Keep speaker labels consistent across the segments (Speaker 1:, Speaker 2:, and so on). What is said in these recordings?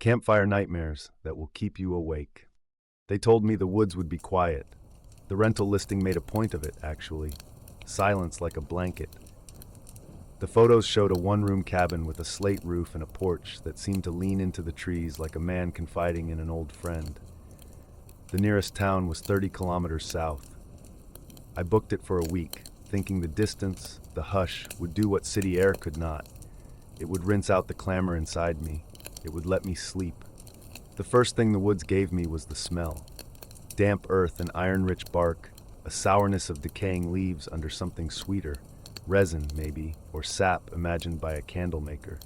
Speaker 1: Campfire nightmares that will keep you awake. They told me the woods would be quiet. The rental listing made a point of it, actually. Silence like a blanket. The photos showed a one-room cabin with a slate roof and a porch that seemed to lean into the trees like a man confiding in an old friend. The nearest town was 30 kilometers south. I booked it for a week, thinking the distance, the hush, would do what city air could not. It would rinse out the clamor inside me. It would let me sleep. The first thing the woods gave me was the smell. Damp earth and iron-rich bark, a sourness of decaying leaves under something sweeter. Resin, maybe, or sap imagined by a candle maker.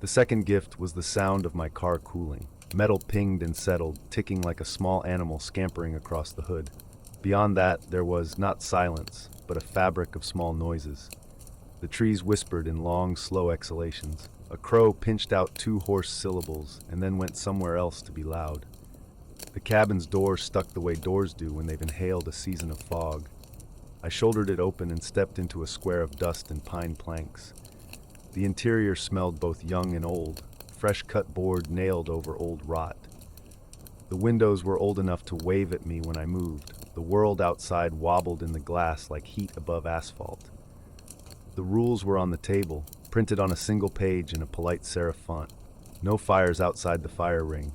Speaker 1: The second gift was the sound of my car cooling. Metal pinged and settled, ticking like a small animal scampering across the hood. Beyond that, there was not silence, but a fabric of small noises. The trees whispered in long, slow exhalations. A crow pinched out 2 hoarse syllables and then went somewhere else to be loud. The cabin's door stuck the way doors do when they've inhaled a season of fog. I shouldered it open and stepped into a square of dust and pine planks. The interior smelled both young and old, fresh-cut board nailed over old rot. The windows were old enough to wave at me when I moved. The world outside wobbled in the glass like heat above asphalt. The rules were on the table, printed on a single page in a polite serif font. No fires outside the fire ring.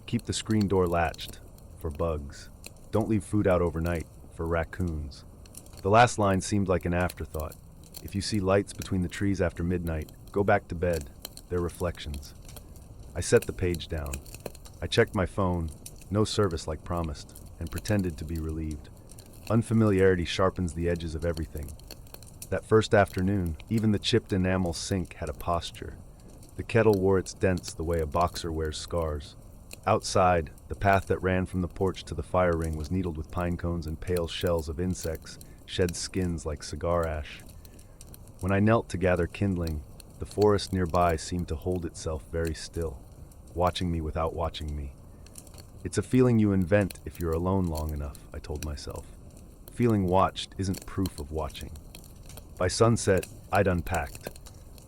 Speaker 1: Keep the screen door latched, for bugs. Don't leave food out overnight, for raccoons. The last line seemed like an afterthought. If you see lights between the trees after midnight, go back to bed. They're reflections. I set the page down. I checked my phone, no service like promised, and pretended to be relieved. Unfamiliarity sharpens the edges of everything. That first afternoon, even the chipped enamel sink had a posture. The kettle wore its dents the way a boxer wears scars. Outside, the path that ran from the porch to the fire ring was needled with pine cones and pale shells of insects, shed skins like cigar ash. When I knelt to gather kindling, the forest nearby seemed to hold itself very still, watching me without watching me. It's a feeling you invent if you're alone long enough, I told myself. Feeling watched isn't proof of watching. By sunset, I'd unpacked.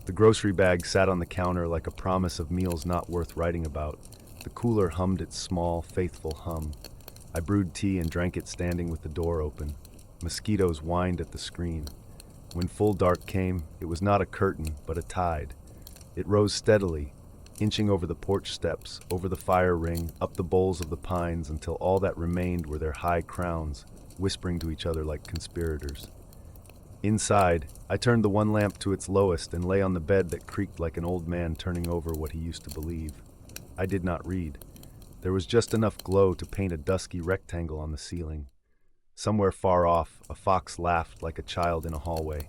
Speaker 1: The grocery bag sat on the counter like a promise of meals not worth writing about. The cooler hummed its small, faithful hum. I brewed tea and drank it standing with the door open. Mosquitoes whined at the screen. When full dark came, it was not a curtain, but a tide. It rose steadily, inching over the porch steps, over the fire ring, up the boles of the pines until all that remained were their high crowns, whispering to each other like conspirators. Inside, I turned the one lamp to its lowest and lay on the bed that creaked like an old man turning over what he used to believe. I did not read. There was just enough glow to paint a dusky rectangle on the ceiling. Somewhere far off, a fox laughed like a child in a hallway.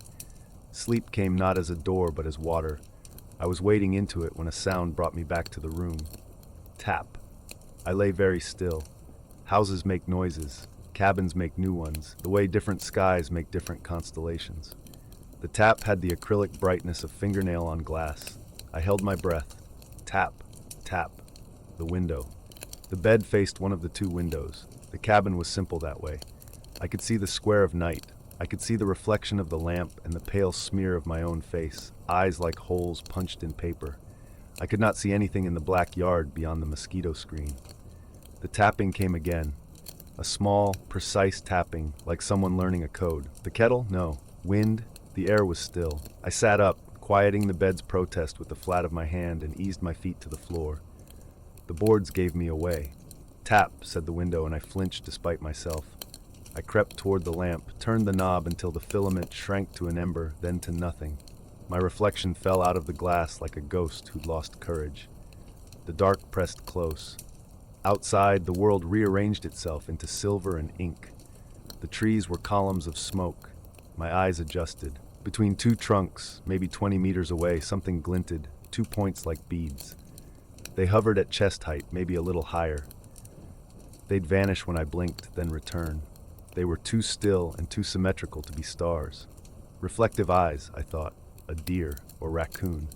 Speaker 1: Sleep came not as a door but as water. I was wading into it when a sound brought me back to the room. Tap. I lay very still. Houses make noises. Cabins make new ones, the way different skies make different constellations. The tap had the acrylic brightness of fingernail on glass. I held my breath. Tap, tap. The window. The bed faced one of the 2 windows. The cabin was simple that way. I could see the square of night. I could see the reflection of the lamp and the pale smear of my own face, eyes like holes punched in paper. I could not see anything in the black yard beyond the mosquito screen. The tapping came again. A small, precise tapping, like someone learning a code. The kettle? No. Wind? The air was still. I sat up, quieting the bed's protest with the flat of my hand and eased my feet to the floor. The boards gave me away. Tap, said the window, and I flinched despite myself. I crept toward the lamp, turned the knob until the filament shrank to an ember, then to nothing. My reflection fell out of the glass like a ghost who'd lost courage. The dark pressed close. Outside, the world rearranged itself into silver and ink. The trees were columns of smoke. My eyes adjusted. Between 2 trunks, maybe 20 meters away, something glinted, 2 points like beads. They hovered at chest height, maybe a little higher. They'd vanish when I blinked, then return. They were too still and too symmetrical to be stars. Reflective eyes, I thought, a deer or raccoon.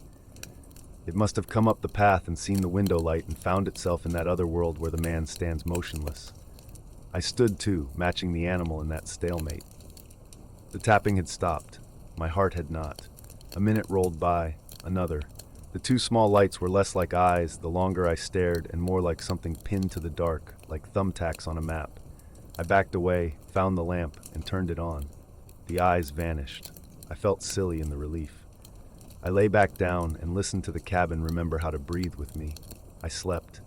Speaker 1: It must have come up the path and seen the window light and found itself in that other world where the man stands motionless. I stood too, matching the animal in that stalemate. The tapping had stopped. My heart had not. A minute rolled by, another. The two small lights were less like eyes the longer I stared and more like something pinned to the dark, like thumbtacks on a map. I backed away, found the lamp, and turned it on. The eyes vanished. I felt silly in the relief. I lay back down and listened to the cabin remember how to breathe with me. I slept.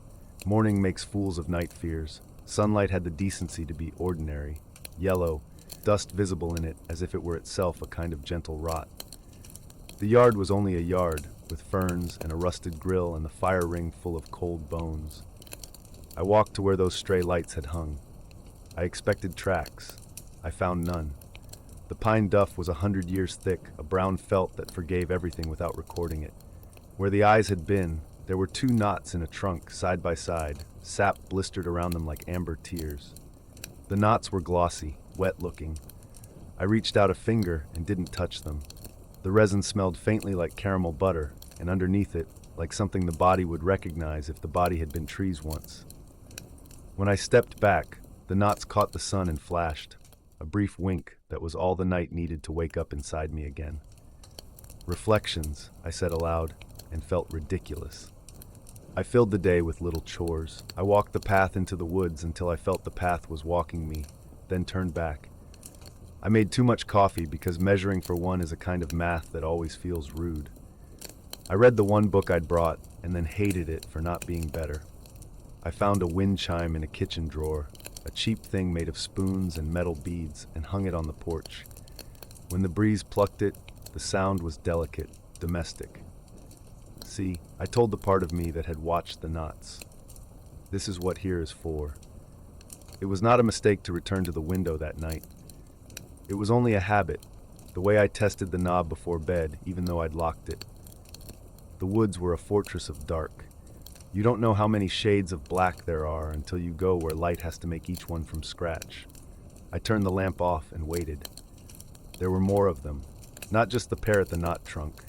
Speaker 1: Morning makes fools of night fears. Sunlight had the decency to be ordinary. Yellow, dust visible in it as if it were itself a kind of gentle rot. The yard was only a yard, with ferns and a rusted grill and the fire ring full of cold bones. I walked to where those stray lights had hung. I expected tracks. I found none. The pine duff was 100 years thick, a brown felt that forgave everything without recording it. Where the eyes had been, there were two knots in a trunk, side by side, sap blistered around them like amber tears. The knots were glossy, wet-looking. I reached out a finger and didn't touch them. The resin smelled faintly like caramel butter, and underneath it, like something the body would recognize if the body had been trees once. When I stepped back, the knots caught the sun and flashed, a brief wink that was all the night needed to wake up inside me again. Reflections, I said aloud, and felt ridiculous. I filled the day with little chores. I walked the path into the woods until I felt the path was walking me, then turned back. I made too much coffee because measuring for one is a kind of math that always feels rude. I read the one book I'd brought and then hated it for not being better. I found a wind chime in a kitchen drawer, a cheap thing made of spoons and metal beads, and hung it on the porch. When the breeze plucked it, the sound was delicate, domestic. See, I told the part of me that had watched the knots. This is what here is for. It was not a mistake to return to the window that night. It was only a habit, the way I tested the knob before bed, even though I'd locked it. The woods were a fortress of dark. You don't know how many shades of black there are until you go where light has to make each one from scratch. I turned the lamp off and waited. There were more of them, not just the pair at the knot trunk.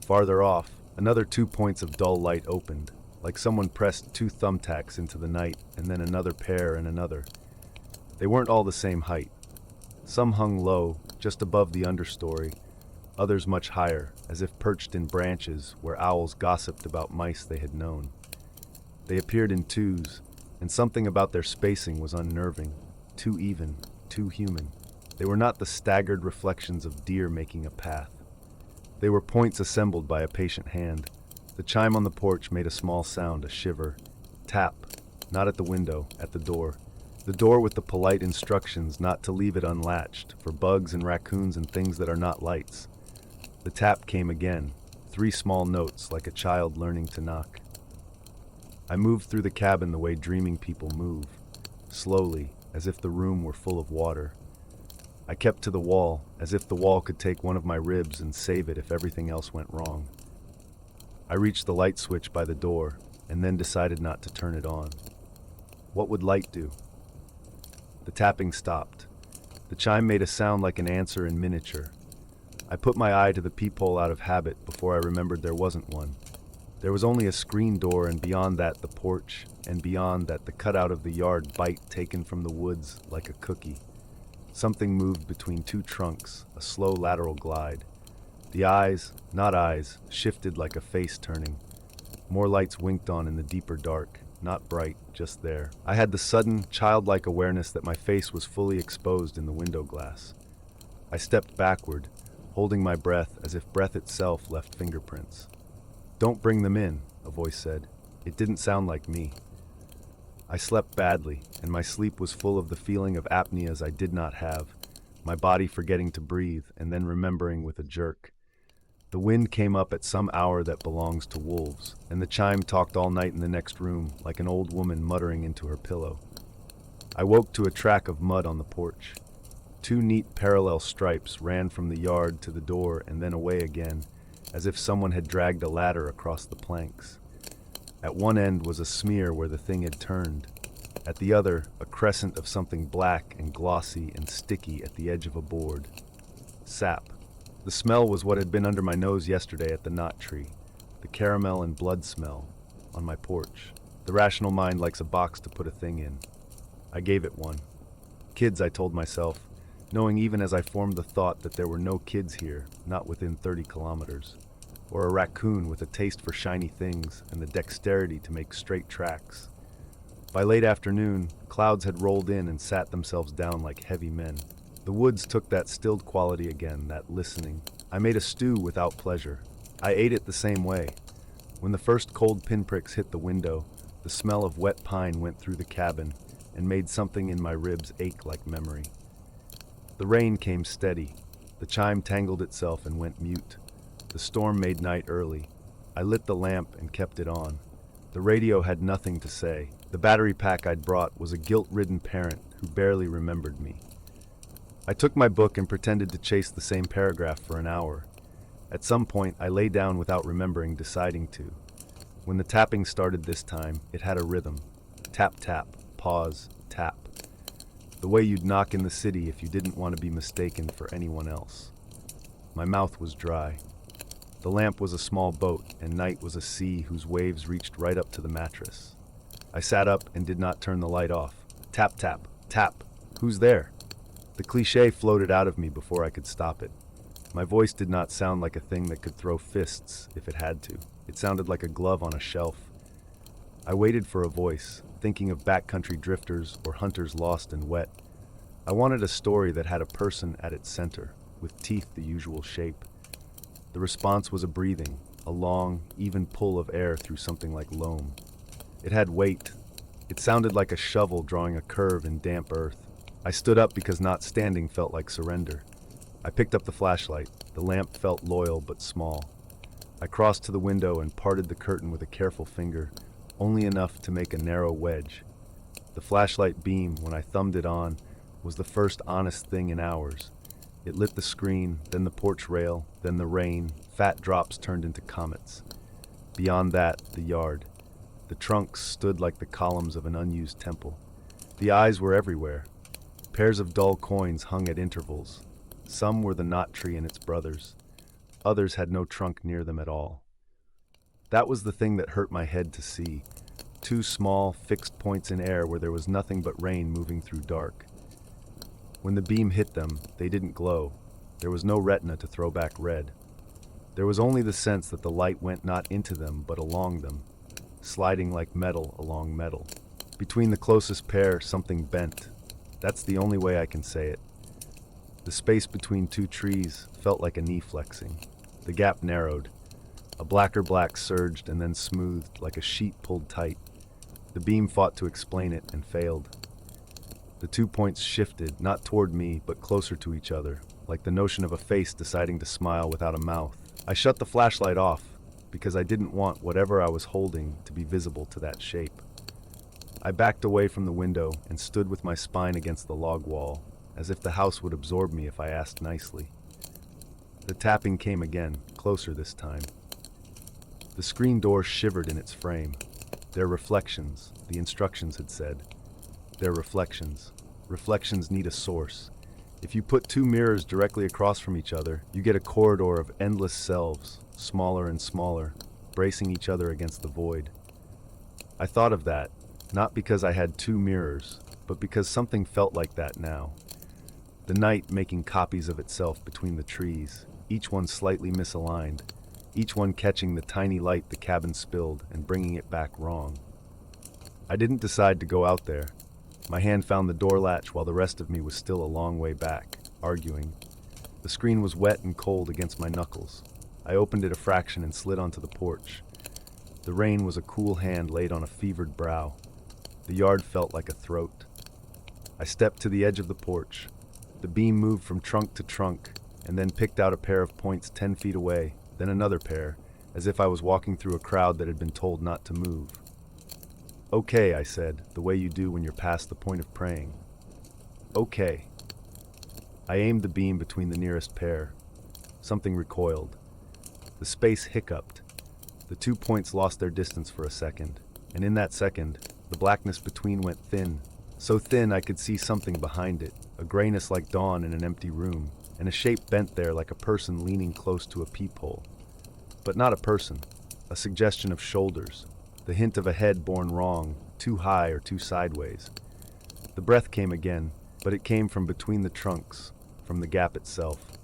Speaker 1: Farther off, another 2 points of dull light opened, like someone pressed 2 thumbtacks into the night and then another pair and another. They weren't all the same height. Some hung low, just above the understory, others much higher, as if perched in branches where owls gossiped about mice they had known. They appeared in twos, and something about their spacing was unnerving, too even, too human. They were not the staggered reflections of deer making a path. They were points assembled by a patient hand. The chime on the porch made a small sound, a shiver. Tap, not at the window, at the door. The door with the polite instructions not to leave it unlatched, for bugs and raccoons and things that are not lights. The tap came again, 3 small notes like a child learning to knock. I moved through the cabin the way dreaming people move, slowly, as if the room were full of water. I kept to the wall, as if the wall could take one of my ribs and save it if everything else went wrong. I reached the light switch by the door, and then decided not to turn it on. What would light do? The tapping stopped. The chime made a sound like an answer in miniature. I put my eye to the peephole out of habit before I remembered there wasn't one. There was only a screen door, and beyond that the porch, and beyond that the cutout of the yard bite taken from the woods like a cookie. Something moved between 2 trunks, a slow lateral glide. The eyes, not eyes, shifted like a face turning. More lights winked on in the deeper dark, not bright, just there. I had the sudden, childlike awareness that my face was fully exposed in the window glass. I stepped backward, holding my breath as if breath itself left fingerprints. "Don't bring them in," a voice said. It didn't sound like me. I slept badly, and my sleep was full of the feeling of apneas I did not have, my body forgetting to breathe and then remembering with a jerk. The wind came up at some hour that belongs to wolves, and the chime talked all night in the next room like an old woman muttering into her pillow. I woke to a track of mud on the porch. 2 neat parallel stripes ran from the yard to the door and then away again, as if someone had dragged a ladder across the planks. At one end was a smear where the thing had turned. At the other, a crescent of something black and glossy and sticky at the edge of a board. Sap. The smell was what had been under my nose yesterday at the knot tree, the caramel and blood smell, on my porch. The rational mind likes a box to put a thing in. I gave it one. Kids, I told myself, knowing even as I formed the thought that there were no kids here, not within 30 kilometers. or a raccoon with a taste for shiny things and the dexterity to make straight tracks. By late afternoon, clouds had rolled in and sat themselves down like heavy men. The woods took that stilled quality again, that listening. I made a stew without pleasure. I ate it the same way. When the first cold pinpricks hit the window, the smell of wet pine went through the cabin and made something in my ribs ache like memory. The rain came steady. The chime tangled itself and went mute. The storm made night early. I lit the lamp and kept it on. The radio had nothing to say. The battery pack I'd brought was a guilt-ridden parent who barely remembered me. I took my book and pretended to chase the same paragraph for an hour. At some point, I lay down without remembering deciding to. When the tapping started this time, it had a rhythm. Tap, tap, pause, tap. The way you'd knock in the city if you didn't want to be mistaken for anyone else. My mouth was dry. The lamp was a small boat, and night was a sea whose waves reached right up to the mattress. I sat up and did not turn the light off. Tap, tap, tap. Who's there? The cliché floated out of me before I could stop it. My voice did not sound like a thing that could throw fists if it had to. It sounded like a glove on a shelf. I waited for a voice, thinking of backcountry drifters or hunters lost and wet. I wanted a story that had a person at its center, with teeth the usual shape. The response was a breathing, a long, even pull of air through something like loam. It had weight. It sounded like a shovel drawing a curve in damp earth. I stood up because not standing felt like surrender. I picked up the flashlight. The lamp felt loyal but small. I crossed to the window and parted the curtain with a careful finger, only enough to make a narrow wedge. The flashlight beam, when I thumbed it on, was the first honest thing in hours. It lit the screen, then the porch rail, then the rain. Fat drops turned into comets. Beyond that, the yard. The trunks stood like the columns of an unused temple. The eyes were everywhere. Pairs of dull coins hung at intervals. Some were the knot tree and its brothers. Others had no trunk near them at all. That was the thing that hurt my head to see. Two small, fixed points in air where there was nothing but rain moving through dark. When the beam hit them, they didn't glow. There was no retina to throw back red. There was only the sense that the light went not into them, but along them, sliding like metal along metal. Between the closest pair, something bent. That's the only way I can say it. The space between two trees felt like a knee flexing. The gap narrowed. A blacker black surged and then smoothed like a sheet pulled tight. The beam fought to explain it and failed. The 2 points shifted, not toward me, but closer to each other, like the notion of a face deciding to smile without a mouth. I shut the flashlight off because I didn't want whatever I was holding to be visible to that shape. I backed away from the window and stood with my spine against the log wall, as if the house would absorb me if I asked nicely. The tapping came again, closer this time. The screen door shivered in its frame. Their reflections, the instructions had said. Their reflections. Reflections need a source. If you put two mirrors directly across from each other, you get a corridor of endless selves, smaller and smaller, bracing each other against the void. I thought of that, not because I had two mirrors, but because something felt like that now. The night making copies of itself between the trees, each one slightly misaligned, each one catching the tiny light the cabin spilled and bringing it back wrong. I didn't decide to go out there. My hand found the door latch while the rest of me was still a long way back, arguing. The screen was wet and cold against my knuckles. I opened it a fraction and slid onto the porch. The rain was a cool hand laid on a fevered brow. The yard felt like a throat. I stepped to the edge of the porch. The beam moved from trunk to trunk, and then picked out a pair of points 10 feet away, then another pair, as if I was walking through a crowd that had been told not to move. "Okay," I said, the way you do when you're past the point of praying. "Okay." I aimed the beam between the nearest pair. Something recoiled. The space hiccuped. The 2 points lost their distance for a second, and in that second, the blackness between went thin, so thin I could see something behind it, a grayness like dawn in an empty room, and a shape bent there like a person leaning close to a peephole. But not a person, a suggestion of shoulders, the hint of a head born wrong, too high or too sideways. The breath came again, but it came from between the trunks, from the gap itself.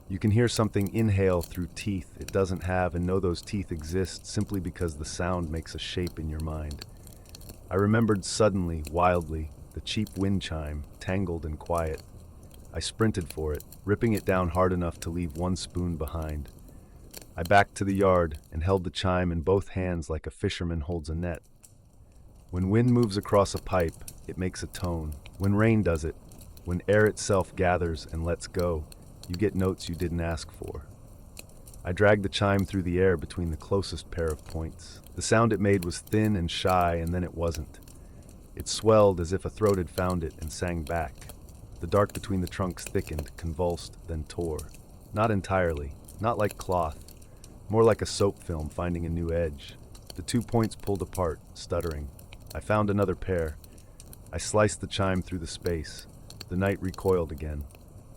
Speaker 1: You can hear something inhale through teeth it doesn't have and know those teeth exist simply because the sound makes a shape in your mind. I remembered suddenly, wildly, the cheap wind chime, tangled and quiet. I sprinted for it, ripping it down hard enough to leave one spoon behind. I backed to the yard and held the chime in both hands like a fisherman holds a net. When wind moves across a pipe, it makes a tone. When rain does it, when air itself gathers and lets go, you get notes you didn't ask for. I dragged the chime through the air between the closest pair of points. The sound it made was thin and shy, and then it wasn't. It swelled as if a throat had found it and sang back. The dark between the trunks thickened, convulsed, then tore. Not entirely, not like cloth, more like a soap film finding a new edge. The 2 points pulled apart, stuttering. I found another pair. I sliced the chime through the space. The night recoiled again.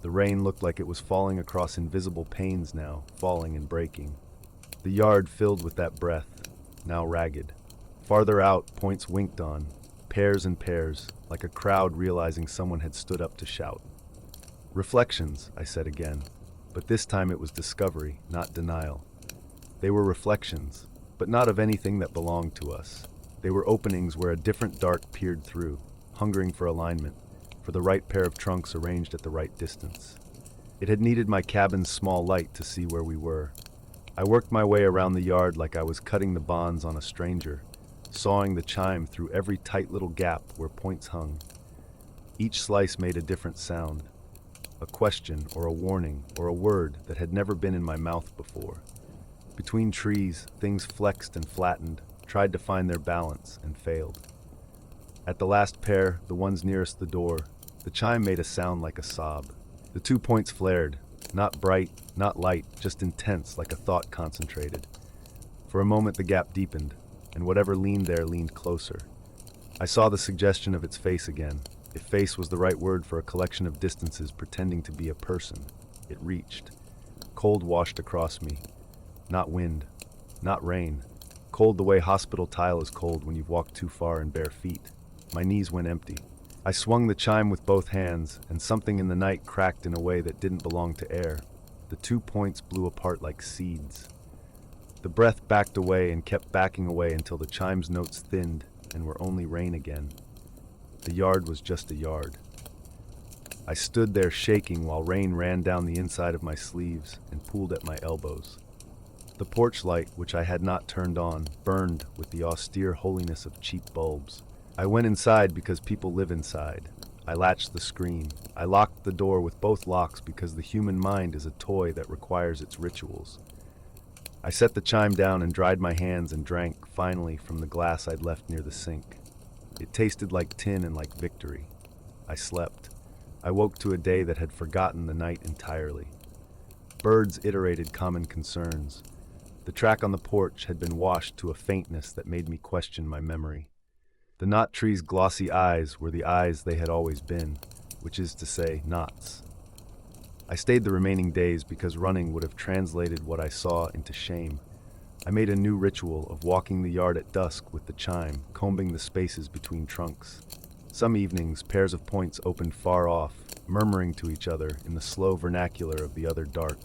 Speaker 1: The rain looked like it was falling across invisible panes now, falling and breaking. The yard filled with that breath, now ragged. Farther out, points winked on, pairs and pairs, like a crowd realizing someone had stood up to shout. Reflections, I said again, but this time it was discovery, not denial. They were reflections, but not of anything that belonged to us. They were openings where a different dark peered through, hungering for alignment, for the right pair of trunks arranged at the right distance. It had needed my cabin's small light to see where we were. I worked my way around the yard like I was cutting the bonds on a stranger, sawing the chime through every tight little gap where points hung. Each slice made a different sound, a question or a warning or a word that had never been in my mouth before. Between trees, things flexed and flattened, tried to find their balance, and failed. At the last pair, the ones nearest the door, the chime made a sound like a sob. The 2 points flared, not bright, not light, just intense, like a thought concentrated. For a moment the gap deepened, and whatever leaned there leaned closer. I saw the suggestion of its face again. If face was the right word for a collection of distances pretending to be a person, it reached. Cold washed across me. Not wind, not rain. Cold the way hospital tile is cold when you've walked too far in bare feet. My knees went empty. I swung the chime with both hands, and something in the night cracked in a way that didn't belong to air. The 2 points blew apart like seeds. The breath backed away and kept backing away until the chime's notes thinned and were only rain again. The yard was just a yard. I stood there shaking while rain ran down the inside of my sleeves and pooled at my elbows. The porch light, which I had not turned on, burned with the austere holiness of cheap bulbs. I went inside because people live inside. I latched the screen. I locked the door with both locks because the human mind is a toy that requires its rituals. I set the chime down and dried my hands and drank, finally, from the glass I'd left near the sink. It tasted like tin and like victory. I slept. I woke to a day that had forgotten the night entirely. Birds iterated common concerns. The track on the porch had been washed to a faintness that made me question my memory. The knot tree's glossy eyes were the eyes they had always been, which is to say, knots. I stayed the remaining days because running would have translated what I saw into shame. I made a new ritual of walking the yard at dusk with the chime, combing the spaces between trunks. Some evenings, pairs of points opened far off, murmuring to each other in the slow vernacular of the other dark.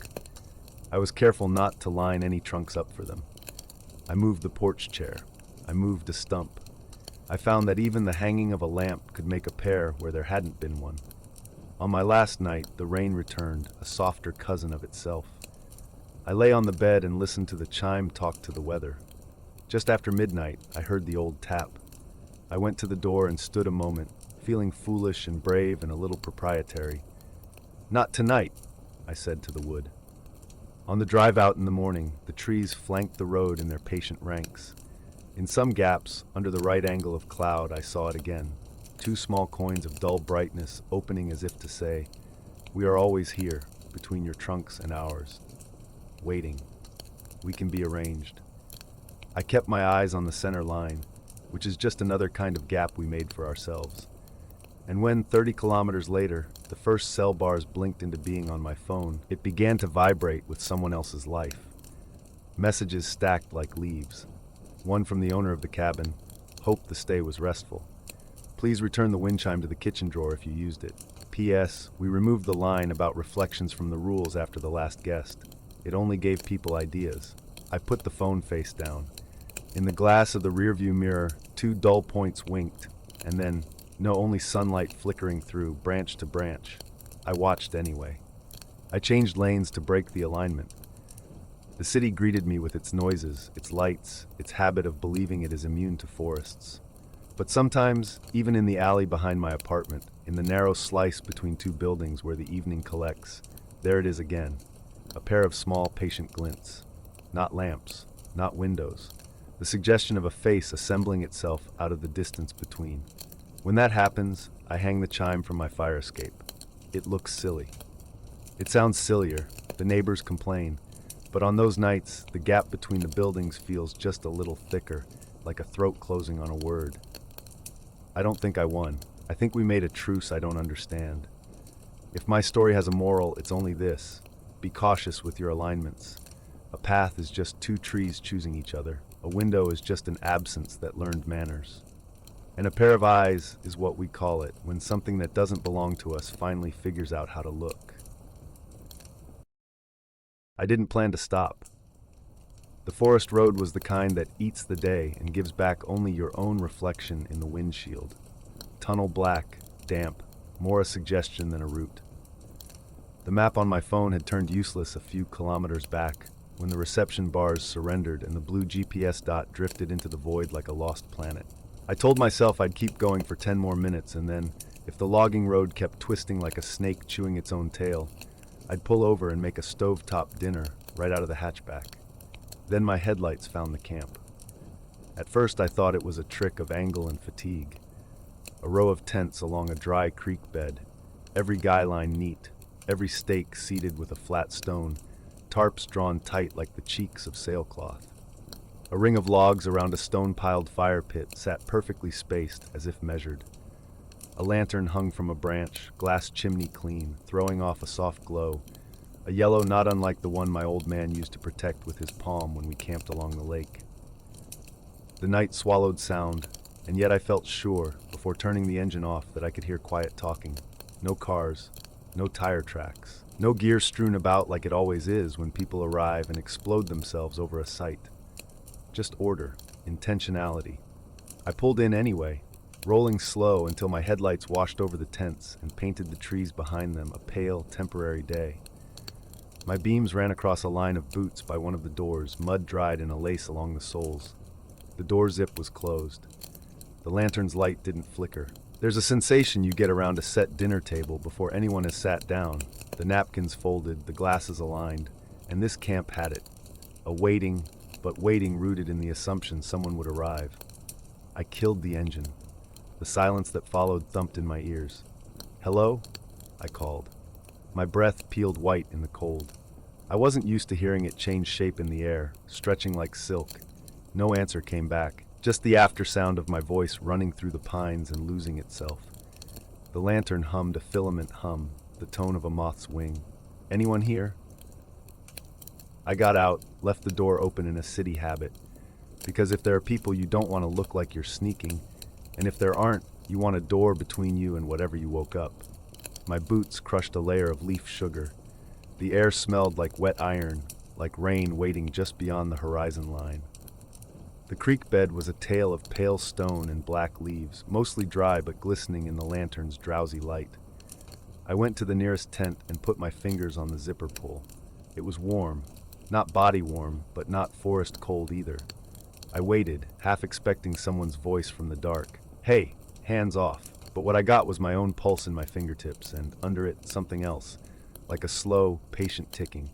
Speaker 1: I was careful not to line any trunks up for them. I moved the porch chair. I moved a stump. I found that even the hanging of a lamp could make a pair where there hadn't been one. On my last night, the rain returned, a softer cousin of itself. I lay on the bed and listened to the chime talk to the weather. Just after midnight, I heard the old tap. I went to the door and stood a moment, feeling foolish and brave and a little proprietary. "Not tonight," I said to the wood. On the drive out in the morning, the trees flanked the road in their patient ranks. In some gaps, under the right angle of cloud, I saw it again. 2 small coins of dull brightness opening as if to say, "We are always here, between your trunks and ours. Waiting. We can be arranged." I kept my eyes on the center line, which is just another kind of gap we made for ourselves. And when, 30 kilometers later, the first cell bars blinked into being on my phone, it began to vibrate with someone else's life. Messages stacked like leaves. One from the owner of the cabin, hoped the stay was restful. Please return the wind chime to the kitchen drawer if you used it. P.S. We removed the line about reflections from the rules after the last guest. It only gave people ideas. I put the phone face down. In the glass of the rearview mirror, 2 dull points winked, and then, no, only sunlight flickering through, branch to branch. I watched anyway. I changed lanes to break the alignment. The city greeted me with its noises, its lights, its habit of believing it is immune to forests. But sometimes, even in the alley behind my apartment, in the narrow slice between 2 buildings where the evening collects, there it is again, a pair of small, patient glints. Not lamps, not windows. The suggestion of a face assembling itself out of the distance between. When that happens, I hang the chime from my fire escape. It looks silly. It sounds sillier, the neighbors complain, but on those nights, the gap between the buildings feels just a little thicker, like a throat closing on a word. I don't think I won. I think we made a truce I don't understand. If my story has a moral, it's only this. Be cautious with your alignments. A path is just 2 trees choosing each other. A window is just an absence that learned manners. And a pair of eyes is what we call it when something that doesn't belong to us finally figures out how to look. I didn't plan to stop. The forest road was the kind that eats the day and gives back only your own reflection in the windshield. Tunnel black, damp, more a suggestion than a route. The map on my phone had turned useless a few kilometers back when the reception bars surrendered and the blue GPS dot drifted into the void like a lost planet. I told myself I'd keep going for 10 more minutes, and then, if the logging road kept twisting like a snake chewing its own tail, I'd pull over and make a stovetop dinner right out of the hatchback. Then my headlights found the camp. At first I thought it was a trick of angle and fatigue. A row of tents along a dry creek bed, every guy line neat, every stake seated with a flat stone, tarps drawn tight like the cheeks of sailcloth. A ring of logs around a stone-piled fire pit sat perfectly spaced as if measured. A lantern hung from a branch, glass chimney clean, throwing off a soft glow, a yellow not unlike the one my old man used to protect with his palm when we camped along the lake. The night swallowed sound, and yet I felt sure, before turning the engine off, that I could hear quiet talking. No cars, no tire tracks, no gear strewn about like it always is when people arrive and explode themselves over a site. Just order, intentionality. I pulled in anyway, rolling slow until my headlights washed over the tents and painted the trees behind them a pale, temporary day. My beams ran across a line of boots by one of the doors, mud-dried in a lace along the soles. The door zip was closed. The lantern's light didn't flicker. There's a sensation you get around a set dinner table before anyone has sat down, the napkins folded, the glasses aligned, and this camp had it. A waiting, but waiting rooted in the assumption someone would arrive. I killed the engine. The silence that followed thumped in my ears. "Hello?" I called. My breath peeled white in the cold. I wasn't used to hearing it change shape in the air, stretching like silk. No answer came back, just the aftersound of my voice running through the pines and losing itself. The lantern hummed a filament hum, the tone of a moth's wing. "Anyone here?" I got out, left the door open in a city habit, because if there are people you don't want to look like you're sneaking, and if there aren't, you want a door between you and whatever you woke up. My boots crushed a layer of leaf sugar. The air smelled like wet iron, like rain waiting just beyond the horizon line. The creek bed was a tale of pale stone and black leaves, mostly dry but glistening in the lantern's drowsy light. I went to the nearest tent and put my fingers on the zipper pull. It was warm, not body warm, but not forest cold either. I waited, half expecting someone's voice from the dark. "Hey, hands off." But what I got was my own pulse in my fingertips, and under it, something else, like a slow, patient ticking.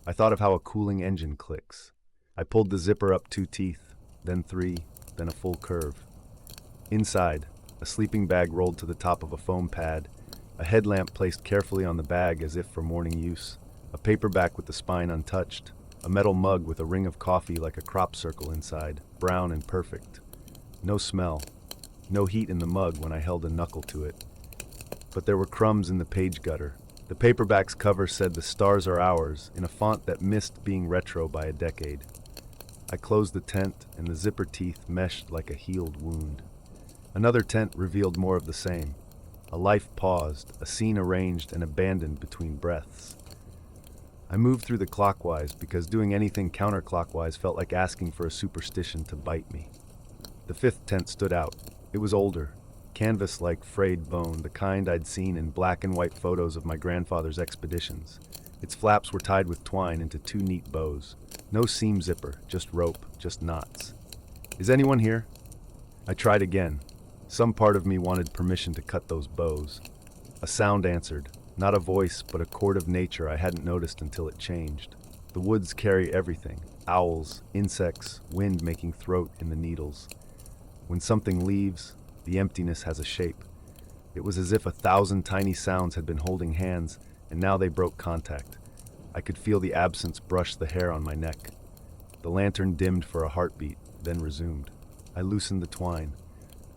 Speaker 1: I thought of how a cooling engine clicks. I pulled the zipper up 2 teeth, then 3, then a full curve. Inside, a sleeping bag rolled to the top of a foam pad, a headlamp placed carefully on the bag as if for morning use, a paperback with the spine untouched, a metal mug with a ring of coffee like a crop circle inside, brown and perfect. No smell. No heat in the mug when I held a knuckle to it. But there were crumbs in the page gutter. The paperback's cover said "The Stars Are Ours" in a font that missed being retro by a decade. I closed the tent, and the zipper teeth meshed like a healed wound. Another tent revealed more of the same. A life paused, a scene arranged and abandoned between breaths. I moved through the clockwise because doing anything counterclockwise felt like asking for a superstition to bite me. The fifth tent stood out. It was older, canvas-like frayed bone, the kind I'd seen in black and white photos of my grandfather's expeditions. Its flaps were tied with twine into two neat bows. No seam zipper, just rope, just knots. "Is anyone here?" I tried again. Some part of me wanted permission to cut those bows. A sound answered, not a voice, but a chord of nature I hadn't noticed until it changed. The woods carry everything: owls, insects, wind making throat in the needles. When something leaves, the emptiness has a shape. It was as if 1,000 tiny sounds had been holding hands, and now they broke contact. I could feel the absence brush the hair on my neck. The lantern dimmed for a heartbeat, then resumed. I loosened the twine.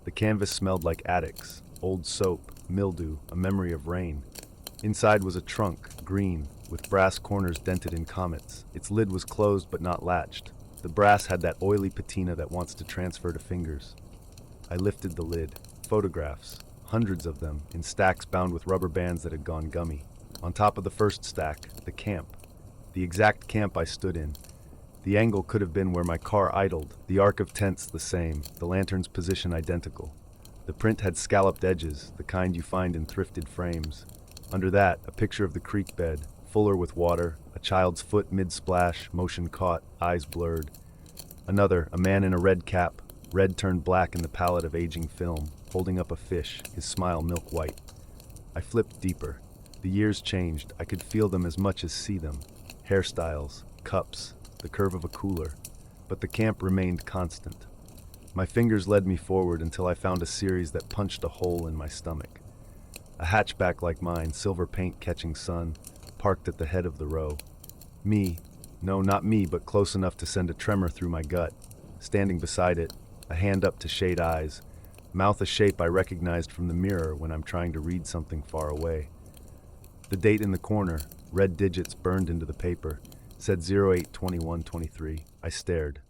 Speaker 1: The canvas smelled like attics, old soap, mildew, a memory of rain. Inside was a trunk, green, with brass corners dented in comets. Its lid was closed but not latched. The brass had that oily patina that wants to transfer to fingers. I lifted the lid. Photographs, hundreds of them, in stacks bound with rubber bands that had gone gummy. On top of the first stack, the camp. The exact camp I stood in. The angle could have been where my car idled, the arc of tents the same, the lantern's position identical. The print had scalloped edges, the kind you find in thrifted frames. Under that, a picture of the creek bed, fuller with water, a child's foot mid-splash, motion caught, eyes blurred. Another, a man in a red cap, red turned black in the palette of aging film, holding up a fish, his smile milk white. I flipped deeper. The years changed. I could feel them as much as see them. Hairstyles, cups, the curve of a cooler. But the camp remained constant. My fingers led me forward until I found a series that punched a hole in my stomach. A hatchback like mine, silver paint catching sun, parked at the head of the row. Me, no, not me, but close enough to send a tremor through my gut. Standing beside it, a hand up to shade eyes, mouth a shape I recognized from the mirror when I'm trying to read something far away. The date in the corner, red digits burned into the paper, said 08/21/23. I stared.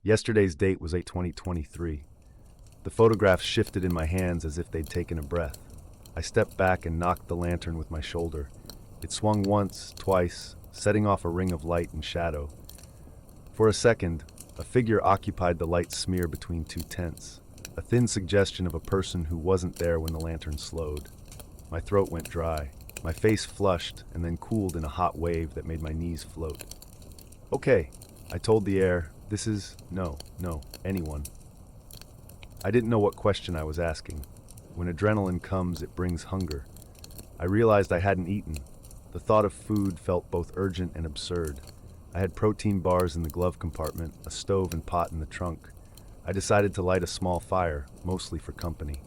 Speaker 1: Yesterday's date was 8/20/23. The photographs shifted in my hands as if they'd taken a breath. I stepped back and knocked the lantern with my shoulder. It swung once, twice, setting off a ring of light and shadow. For a second, a figure occupied the light smear between two tents, a thin suggestion of a person who wasn't there when the lantern slowed. My throat went dry. My face flushed and then cooled in a hot wave that made my knees float. "Okay," I told the air, "this is no, anyone." I didn't know what question I was asking. When adrenaline comes, it brings hunger. I realized I hadn't eaten. The thought of food felt both urgent and absurd. I had protein bars in the glove compartment, a stove and pot in the trunk. I decided to light a small fire, mostly for company.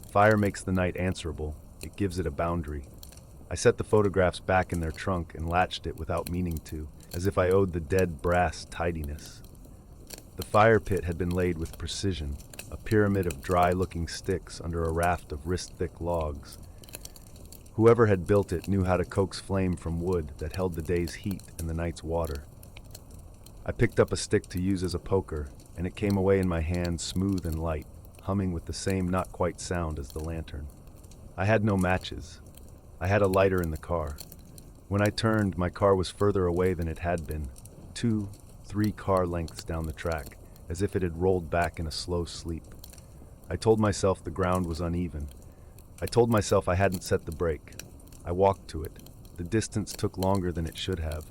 Speaker 1: Fire makes the night answerable. It gives it a boundary. I set the photographs back in their trunk and latched it without meaning to, as if I owed the dead brass tidiness. The fire pit had been laid with precision, a pyramid of dry-looking sticks under a raft of wrist-thick logs. Whoever had built it knew how to coax flame from wood that held the day's heat and the night's water. I picked up a stick to use as a poker, and it came away in my hand smooth and light, humming with the same not-quite sound as the lantern. I had no matches. I had a lighter in the car. When I turned, my car was further away than it had been, 2-3 car lengths down the track, as if it had rolled back in a slow sleep. I told myself the ground was uneven. I told myself I hadn't set the brake. I walked to it. The distance took longer than it should have.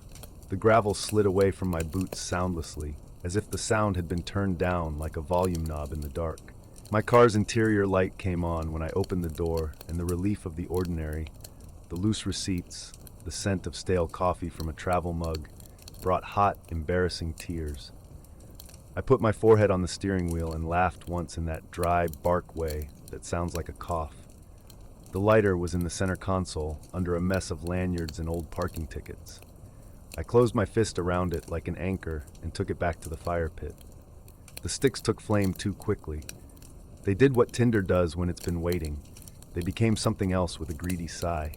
Speaker 1: The gravel slid away from my boots soundlessly, as if the sound had been turned down like a volume knob in the dark. My car's interior light came on when I opened the door, and the relief of the ordinary, the loose receipts, the scent of stale coffee from a travel mug, brought hot, embarrassing tears. I put my forehead on the steering wheel and laughed once in that dry, bark way that sounds like a cough. The lighter was in the center console, under a mess of lanyards and old parking tickets. I closed my fist around it like an anchor and took it back to the fire pit. The sticks took flame too quickly. They did what tinder does when it's been waiting. They became something else with a greedy sigh.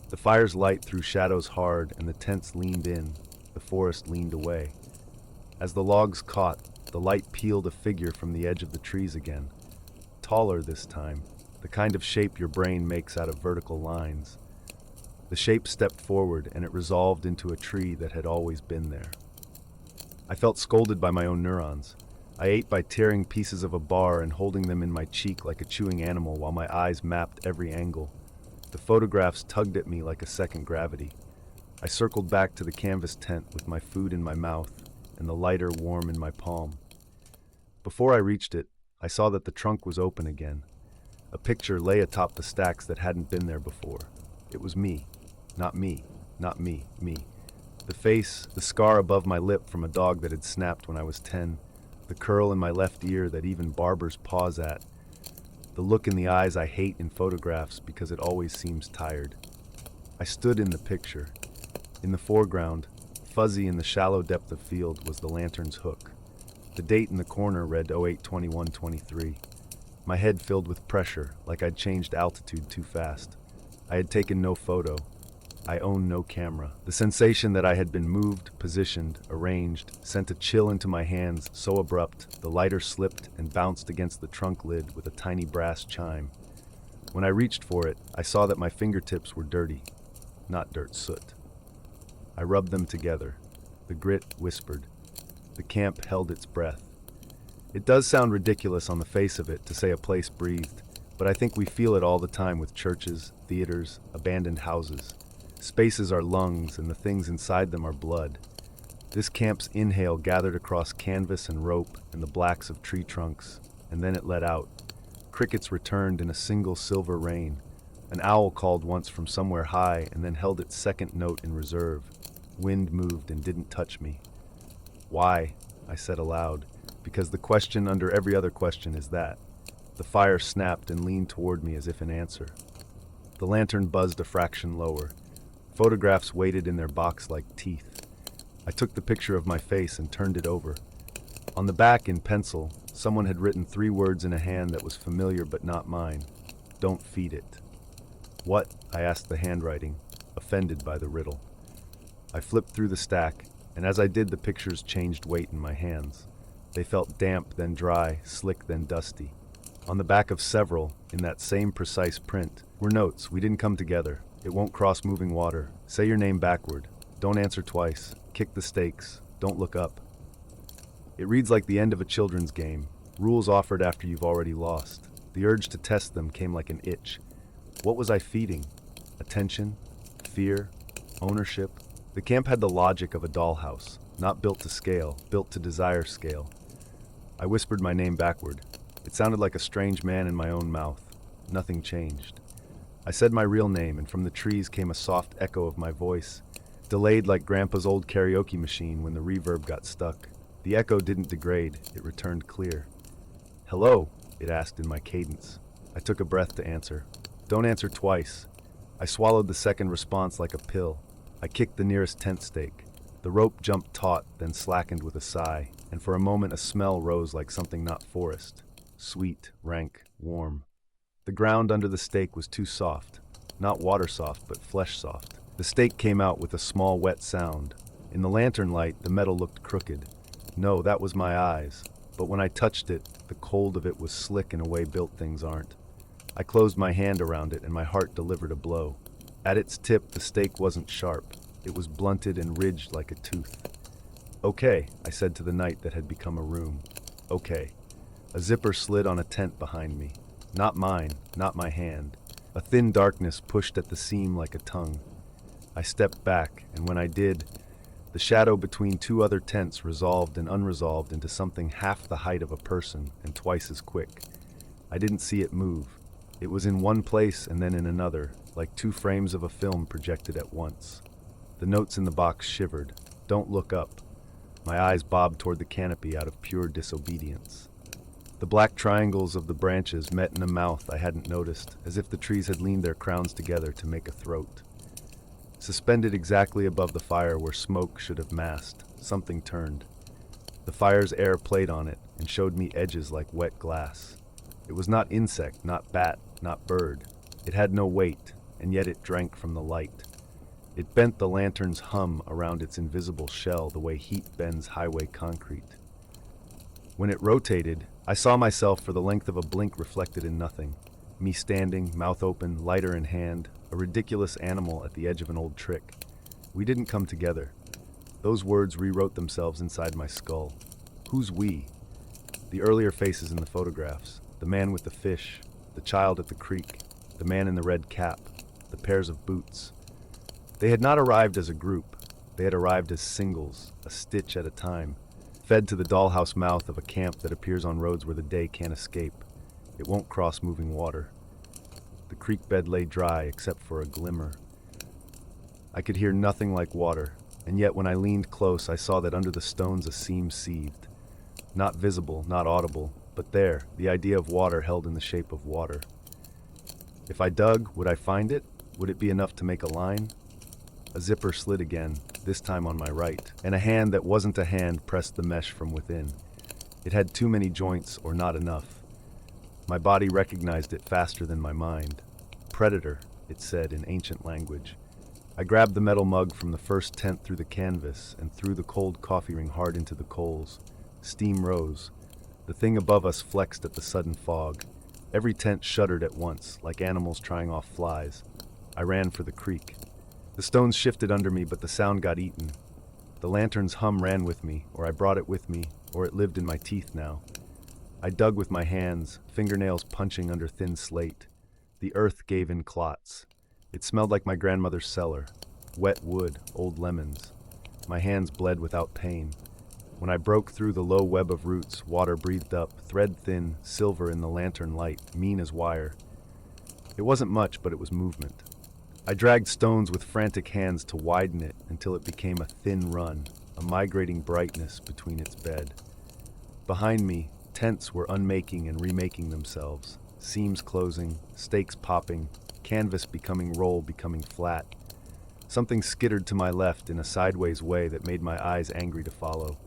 Speaker 1: The fire's light threw shadows hard, and the tents leaned in. The forest leaned away. As the logs caught, the light peeled a figure from the edge of the trees again. taller this time, the kind of shape your brain makes out of vertical lines. The shape stepped forward and it resolved into a tree that had always been there. I felt scolded by my own neurons. I ate by tearing pieces of a bar and holding them in my cheek like a chewing animal while my eyes mapped every angle. The photographs tugged at me like a second gravity. I circled back to the canvas tent with my food in my mouth and the lighter warm in my palm. Before I reached it, I saw that the trunk was open again. A picture lay atop the stacks that hadn't been there before. It was me. Not me. Not me. Me. The face, the scar above my lip from a dog that had snapped when I was 10, the curl in my left ear that even barbers pause at, the look in the eyes I hate in photographs because it always seems tired. I stood in the picture. In the foreground, fuzzy in the shallow depth of field, was the lantern's hook. The date in the corner read 08/21/23. My head filled with pressure, like I'd changed altitude too fast. I had taken no photo. I owned no camera. The sensation that I had been moved, positioned, arranged, sent a chill into my hands so abrupt, the lighter slipped and bounced against the trunk lid with a tiny brass chime. When I reached for it, I saw that my fingertips were dirty, not dirt soot. I rubbed them together. The grit whispered. The camp held its breath. It does sound ridiculous on the face of it to say a place breathed, but I think we feel it all the time with churches, theaters, abandoned houses. Spaces are lungs, and the things inside them are blood. This camp's inhale gathered across canvas and rope and the blacks of tree trunks, and then it let out. Crickets returned in a single silver rain. An owl called once from somewhere high and then held its second note in reserve. Wind moved and didn't touch me. Why? I said aloud, because the question under every other question is that. The fire snapped and leaned toward me as if in answer. The lantern buzzed a fraction lower. Photographs waited in their box like teeth. I took the picture of my face and turned it over. On the back, in pencil, someone had written 3 words in a hand that was familiar but not mine. Don't feed it. What? I asked the handwriting, offended by the riddle. I flipped through the stack, and as I did, the pictures changed weight in my hands. They felt damp, then dry, slick, then dusty. On the back of several, in that same precise print, were notes. We didn't come together. It won't cross moving water. Say your name backward. Don't answer twice. Kick the stakes. Don't look up. It reads like the end of a children's game. Rules offered after you've already lost. The urge to test them came like an itch. What was I feeding? Attention? Fear? Ownership? The camp had the logic of a dollhouse, not built to scale, built to desire scale. I whispered my name backward. It sounded like a strange man in my own mouth. Nothing changed. I said my real name, and from the trees came a soft echo of my voice, delayed like Grandpa's old karaoke machine when the reverb got stuck. The echo didn't degrade, it returned clear. Hello, it asked in my cadence. I took a breath to answer. Don't answer twice. I swallowed the second response like a pill. I kicked the nearest tent stake. The rope jumped taut, then slackened with a sigh, and for a moment a smell rose like something not forest. Sweet, rank, warm. The ground under the stake was too soft. Not water soft, but flesh soft. The stake came out with a small wet sound. In the lantern light, the metal looked crooked. No, that was my eyes. But when I touched it, the cold of it was slick in a way built things aren't. I closed my hand around it and my heart delivered a blow. At its tip, the stake wasn't sharp. It was blunted and ridged like a tooth. Okay, I said to the night that had become a room. Okay. A zipper slid on a tent behind me. Not mine, not my hand. A thin darkness pushed at the seam like a tongue. I stepped back, and when I did, the shadow between 2 other tents resolved and unresolved into something half the height of a person and twice as quick. I didn't see it move. It was in one place and then in another, like 2 frames of a film projected at once. The notes in the box shivered. Don't look up. My eyes bobbed toward the canopy out of pure disobedience. The black triangles of the branches met in a mouth I hadn't noticed, as if the trees had leaned their crowns together to make a throat. Suspended exactly above the fire where smoke should have masked, something turned. The fire's air played on it and showed me edges like wet glass. It was not insect, not bat, not bird. It had no weight, and yet it drank from the light. It bent the lantern's hum around its invisible shell the way heat bends highway concrete. When it rotated, I saw myself for the length of a blink reflected in nothing. Me standing, mouth open, lighter in hand, a ridiculous animal at the edge of an old trick. We didn't come together. Those words rewrote themselves inside my skull. Who's we? The earlier faces in the photographs. The man with the fish, the child at the creek, the man in the red cap, the pairs of boots. They had not arrived as a group. They had arrived as singles, a stitch at a time, fed to the dollhouse mouth of a camp that appears on roads where the day can't escape. It won't cross moving water. The creek bed lay dry except for a glimmer. I could hear nothing like water, and yet when I leaned close I saw that under the stones a seam seethed. Not visible, not audible, but there, the idea of water held in the shape of water. If I dug, would I find it? Would it be enough to make a line? A zipper slid again, this time on my right, and a hand that wasn't a hand pressed the mesh from within. It had too many joints, or not enough. My body recognized it faster than my mind. Predator, it said in ancient language. I grabbed the metal mug from the first tent through the canvas and threw the cold coffee ring hard into the coals. Steam rose. The thing above us flexed at the sudden fog. Every tent shuddered at once, like animals trying off flies. I ran for the creek. The stones shifted under me, but the sound got eaten. The lantern's hum ran with me, or I brought it with me, or it lived in my teeth now. I dug with my hands, fingernails punching under thin slate. The earth gave in clots. It smelled like my grandmother's cellar. Wet wood, old lemons. My hands bled without pain. When I broke through the low web of roots, water breathed up, thread-thin, silver in the lantern light, mean as wire. It wasn't much, but it was movement. I dragged stones with frantic hands to widen it until it became a thin run, a migrating brightness between its bed. Behind me, tents were unmaking and remaking themselves, seams closing, stakes popping, canvas becoming roll, becoming flat. Something skittered to my left in a sideways way that made my eyes angry to follow.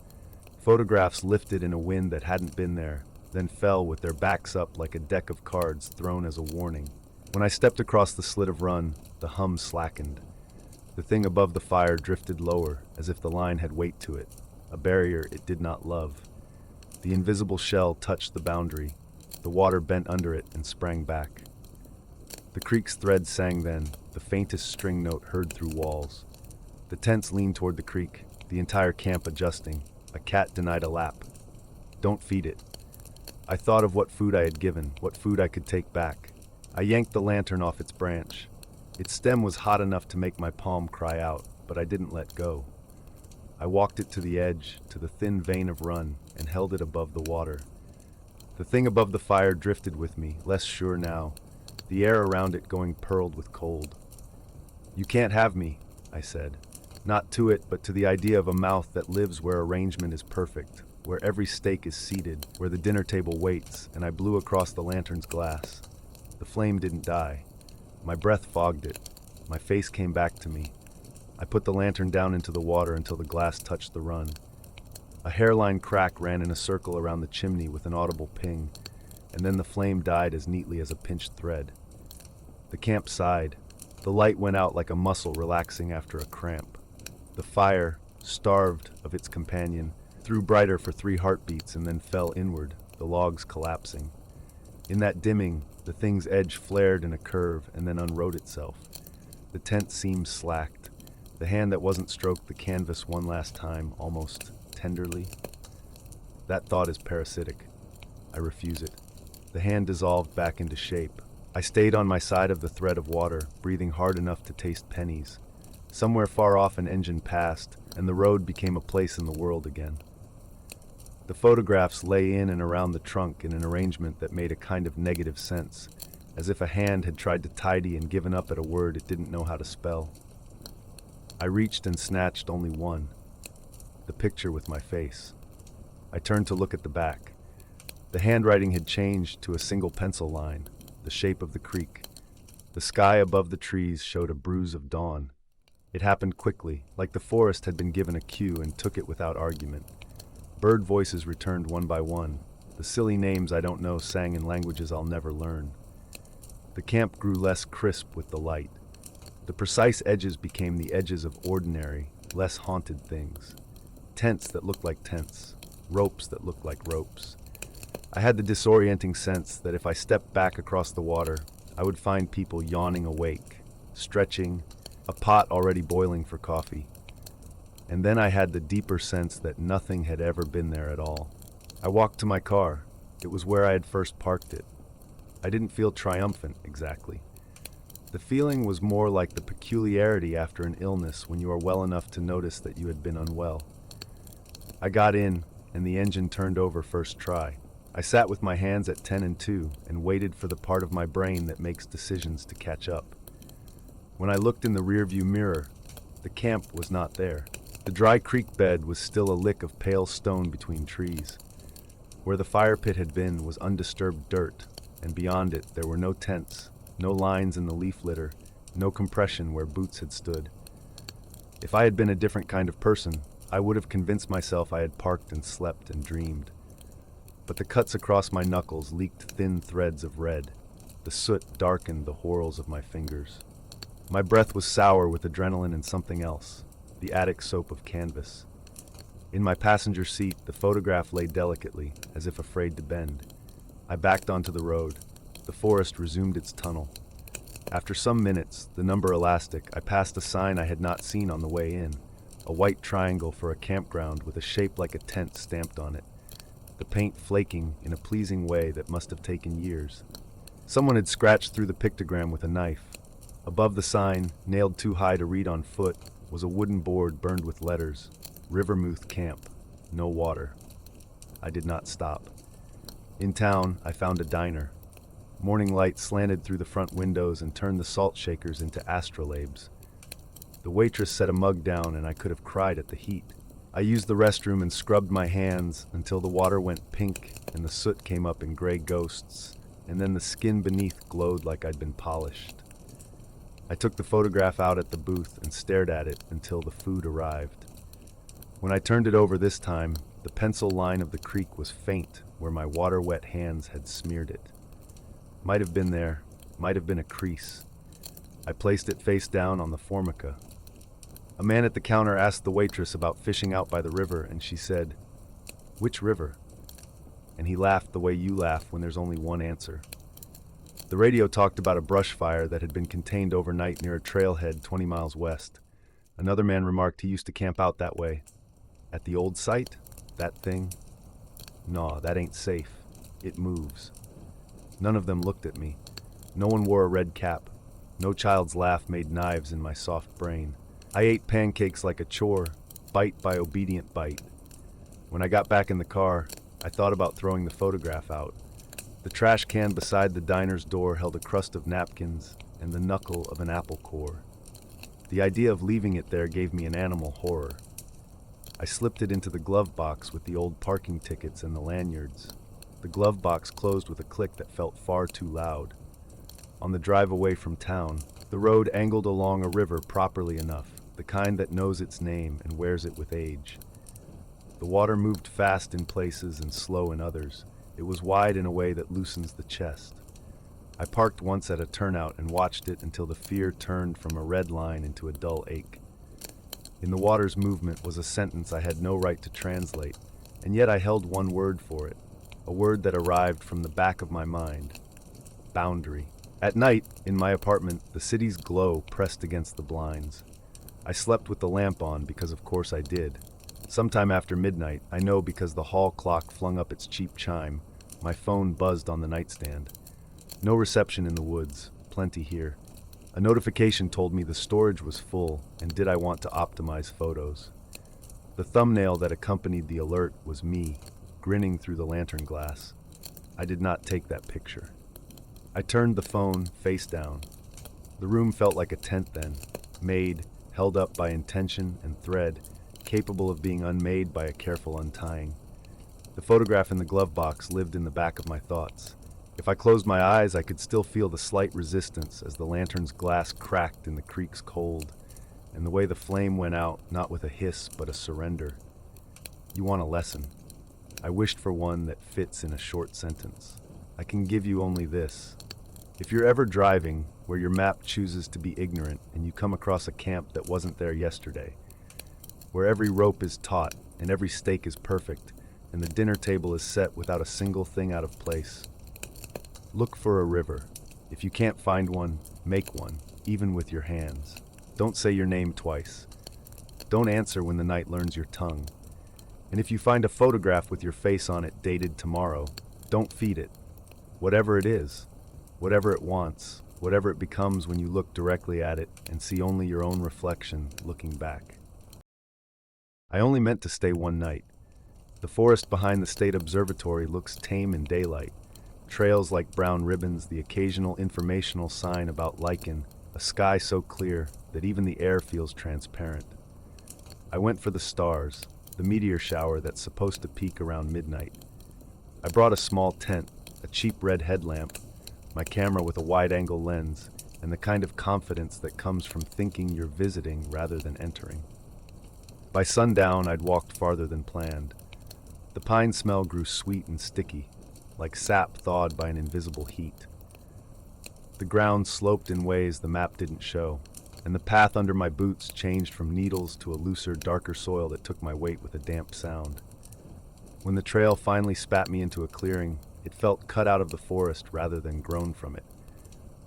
Speaker 1: Photographs lifted in a wind that hadn't been there, then fell with their backs up like a deck of cards thrown as a warning. When I stepped across the slit of run, the hum slackened. The thing above the fire drifted lower, as if the line had weight to it, a barrier it did not love. The invisible shell touched the boundary. The water bent under it and sprang back. The creek's thread sang then, the faintest string note heard through walls. The tents leaned toward the creek, the entire camp adjusting. A cat denied a lap. Don't feed it. I thought of what food I had given, what food I could take back. I yanked the lantern off its branch. Its stem was hot enough to make my palm cry out, but I didn't let go. I walked it to the edge, to the thin vein of run, and held it above the water. The thing above the fire drifted with me, less sure now, the air around it going pearled with cold. You can't have me, I said. Not to it, but to the idea of a mouth that lives where arrangement is perfect, where every steak is seated, where the dinner table waits, and I blew across the lantern's glass. The flame didn't die. My breath fogged it. My face came back to me. I put the lantern down into the water until the glass touched the run. A hairline crack ran in a circle around the chimney with an audible ping, and then the flame died as neatly as a pinched thread. The camp sighed. The light went out like a muscle relaxing after a cramp. The fire, starved of its companion, threw brighter for 3 heartbeats and then fell inward, the logs collapsing. In that dimming, the thing's edge flared in a curve and then unwrote itself. The tent seam slacked. The hand that wasn't stroked the canvas one last time, almost tenderly. That thought is parasitic. I refuse it. The hand dissolved back into shape. I stayed on my side of the thread of water, breathing hard enough to taste pennies. Somewhere far off an engine passed, and the road became a place in the world again. The photographs lay in and around the trunk in an arrangement that made a kind of negative sense, as if a hand had tried to tidy and given up at a word it didn't know how to spell. I reached and snatched only one, the picture with my face. I turned to look at the back. The handwriting had changed to a single pencil line, the shape of the creek. The sky above the trees showed a bruise of dawn. It happened quickly, like the forest had been given a cue and took it without argument. Bird voices returned one by one. The silly names I don't know sang in languages I'll never learn. The camp grew less crisp with the light. The precise edges became the edges of ordinary, less haunted things. Tents that looked like tents. Ropes that looked like ropes. I had the disorienting sense that if I stepped back across the water, I would find people yawning awake, stretching, a pot already boiling for coffee. And then I had the deeper sense that nothing had ever been there at all. I walked to my car. It was where I had first parked it. I didn't feel triumphant, exactly. The feeling was more like the peculiarity after an illness when you are well enough to notice that you had been unwell. I got in, and the engine turned over first try. I sat with my hands at 10 and 2 and waited for the part of my brain that makes decisions to catch up. When I looked in the rearview mirror, the camp was not there. The dry creek bed was still a lick of pale stone between trees. Where the fire pit had been was undisturbed dirt, and beyond it there were no tents, no lines in the leaf litter, no compression where boots had stood. If I had been a different kind of person, I would have convinced myself I had parked and slept and dreamed. But the cuts across my knuckles leaked thin threads of red. The soot darkened the whorls of my fingers. My breath was sour with adrenaline and something else, the attic soap of canvas. In my passenger seat, the photograph lay delicately, as if afraid to bend. I backed onto the road. The forest resumed its tunnel. After some minutes, the number elastic, I passed a sign I had not seen on the way in, a white triangle for a campground with a shape like a tent stamped on it, the paint flaking in a pleasing way that must have taken years. Someone had scratched through the pictogram with a knife. Above the sign, nailed too high to read on foot, was a wooden board burned with letters, Rivermouth Camp, no water. I did not stop. In town, I found a diner. Morning light slanted through the front windows and turned the salt shakers into astrolabes. The waitress set a mug down and I could have cried at the heat. I used the restroom and scrubbed my hands until the water went pink and the soot came up in gray ghosts, and then the skin beneath glowed like I'd been polished. I took the photograph out at the booth and stared at it until the food arrived. When I turned it over this time, the pencil line of the creek was faint where my water-wet hands had smeared it. Might have been there, might have been a crease. I placed it face down on the formica. A man at the counter asked the waitress about fishing out by the river, and she said, "Which river?" And he laughed the way you laugh when there's only one answer. The radio talked about a brush fire that had been contained overnight near a trailhead 20 miles west. Another man remarked he used to camp out that way. At the old site? That thing? Nah, that ain't safe. It moves. None of them looked at me. No one wore a red cap. No child's laugh made knives in my soft brain. I ate pancakes like a chore, bite by obedient bite. When I got back in the car, I thought about throwing the photograph out. The trash can beside the diner's door held a crust of napkins and the knuckle of an apple core. The idea of leaving it there gave me an animal horror. I slipped it into the glove box with the old parking tickets and the lanyards. The glove box closed with a click that felt far too loud. On the drive away from town, the road angled along a river properly enough, the kind that knows its name and wears it with age. The water moved fast in places and slow in others. It was wide in a way that loosens the chest. I parked once at a turnout and watched it until the fear turned from a red line into a dull ache. In the water's movement was a sentence I had no right to translate, and yet I held one word for it, a word that arrived from the back of my mind. Boundary. At night, in my apartment, the city's glow pressed against the blinds. I slept with the lamp on because of course I did. Sometime after midnight, I know because the hall clock flung up its cheap chime. My phone buzzed on the nightstand. No reception in the woods, plenty here. A notification told me the storage was full, and did I want to optimize photos. The thumbnail that accompanied the alert was me, grinning through the lantern glass. I did not take that picture. I turned the phone face down. The room felt like a tent then, made, held up by intention and thread, capable of being unmade by a careful untying. The photograph in the glove box lived in the back of my thoughts. If I closed my eyes, I could still feel the slight resistance as the lantern's glass cracked in the creek's cold, and the way the flame went out, not with a hiss, but a surrender. You want a lesson. I wished for one that fits in a short sentence. I can give you only this. If you're ever driving, where your map chooses to be ignorant, and you come across a camp that wasn't there yesterday, where every rope is taut and every stake is perfect, and the dinner table is set without a single thing out of place. Look for a river. If you can't find one, make one, even with your hands. Don't say your name twice. Don't answer when the night learns your tongue. And if you find a photograph with your face on it dated tomorrow, don't feed it. Whatever it is, whatever it wants, whatever it becomes when you look directly at it and see only your own reflection looking back. I only meant to stay one night. The forest behind the state observatory looks tame in daylight. Trails like brown ribbons, the occasional informational sign about lichen, a sky so clear that even the air feels transparent. I went for the stars, the meteor shower that's supposed to peak around midnight. I brought a small tent, a cheap red headlamp, my camera with a wide-angle lens, and the kind of confidence that comes from thinking you're visiting rather than entering. By sundown, I'd walked farther than planned. The pine smell grew sweet and sticky, like sap thawed by an invisible heat. The ground sloped in ways the map didn't show, and the path under my boots changed from needles to a looser, darker soil that took my weight with a damp sound. When the trail finally spat me into a clearing, it felt cut out of the forest rather than grown from it.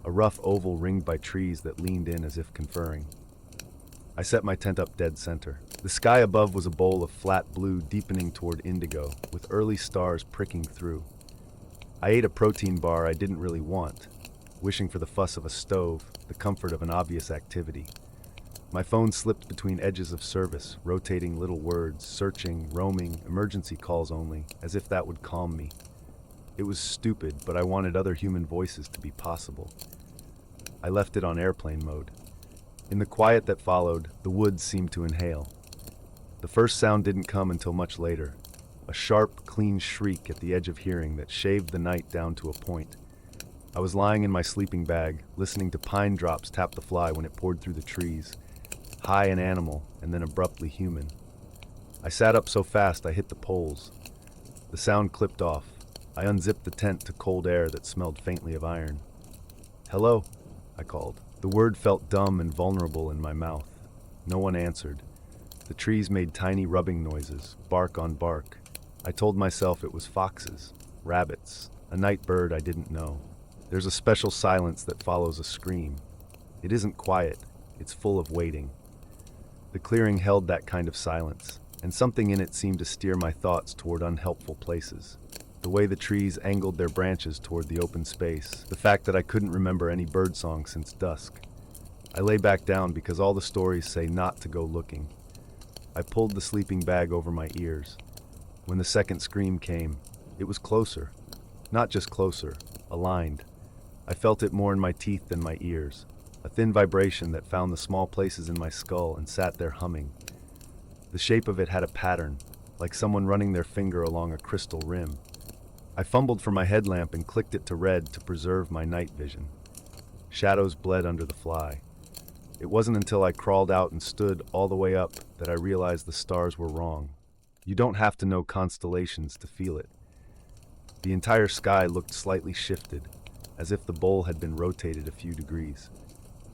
Speaker 1: A rough oval ringed by trees that leaned in as if conferring. I set my tent up dead center. The sky above was a bowl of flat blue deepening toward indigo, with early stars pricking through. I ate a protein bar I didn't really want, wishing for the fuss of a stove, the comfort of an obvious activity. My phone slipped between edges of service, rotating little words, searching, roaming, emergency calls only, as if that would calm me. It was stupid, but I wanted other human voices to be possible. I left it on airplane mode. In the quiet that followed, the woods seemed to inhale. The first sound didn't come until much later, a sharp, clean shriek at the edge of hearing that shaved the night down to a point. I was lying in my sleeping bag, listening to pine drops tap the fly when it poured through the trees, high and animal, and then abruptly human. I sat up so fast I hit the poles. The sound clipped off. I unzipped the tent to cold air that smelled faintly of iron. "Hello," I called. The word felt dumb and vulnerable in my mouth. No one answered. The trees made tiny rubbing noises, bark on bark. I told myself it was foxes, rabbits, a night bird I didn't know. There's a special silence that follows a scream. It isn't quiet, it's full of waiting. The clearing held that kind of silence, and something in it seemed to steer my thoughts toward unhelpful places. The way the trees angled their branches toward the open space, the fact that I couldn't remember any birdsong since dusk. I lay back down because all the stories say not to go looking. I pulled the sleeping bag over my ears. When the second scream came, it was closer. Not just closer, aligned. I felt it more in my teeth than my ears, a thin vibration that found the small places in my skull and sat there humming. The shape of it had a pattern, like someone running their finger along a crystal rim. I fumbled for my headlamp and clicked it to red to preserve my night vision. Shadows bled under the fly. It wasn't until I crawled out and stood all the way up that I realized the stars were wrong. You don't have to know constellations to feel it. The entire sky looked slightly shifted, as if the bowl had been rotated a few degrees.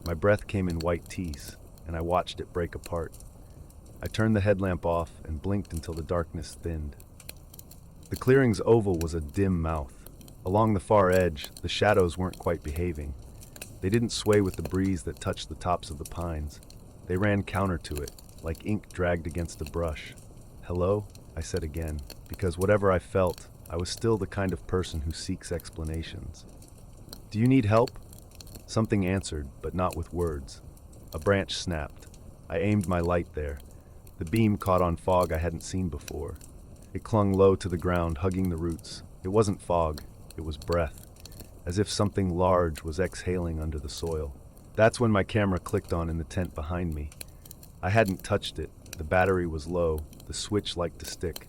Speaker 1: My breath came in white tease, and I watched it break apart. I turned the headlamp off and blinked until the darkness thinned. The clearing's oval was a dim mouth. Along the far edge, the shadows weren't quite behaving. They didn't sway with the breeze that touched the tops of the pines. They ran counter to it, like ink dragged against a brush. "Hello?" I said again, because whatever I felt, I was still the kind of person who seeks explanations. "Do you need help?" Something answered, but not with words. A branch snapped. I aimed my light there. The beam caught on fog I hadn't seen before. It clung low to the ground, hugging the roots. It wasn't fog, it was breath, as if something large was exhaling under the soil. That's when my camera clicked on in the tent behind me. I hadn't touched it, the battery was low, the switch liked to stick.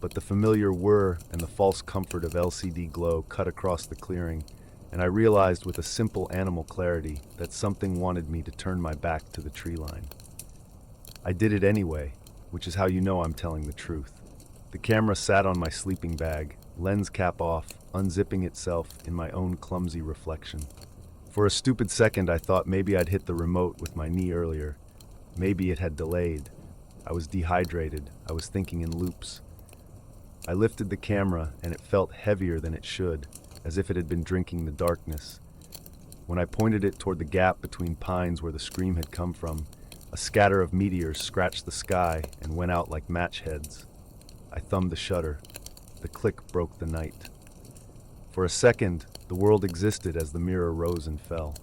Speaker 1: But the familiar whir and the false comfort of LCD glow cut across the clearing, and I realized with a simple animal clarity that something wanted me to turn my back to the tree line. I did it anyway, which is how you know I'm telling the truth. The camera sat on my sleeping bag, lens cap off, unzipping itself in my own clumsy reflection. For a stupid second I thought maybe I'd hit the remote with my knee earlier. Maybe it had delayed. I was dehydrated. I was thinking in loops. I lifted the camera, and it felt heavier than it should, as if it had been drinking the darkness. When I pointed it toward the gap between pines where the scream had come from, a scatter of meteors scratched the sky and went out like match heads. I thumbed the shutter. The click broke the night. For a second, the world existed as the mirror rose and fell.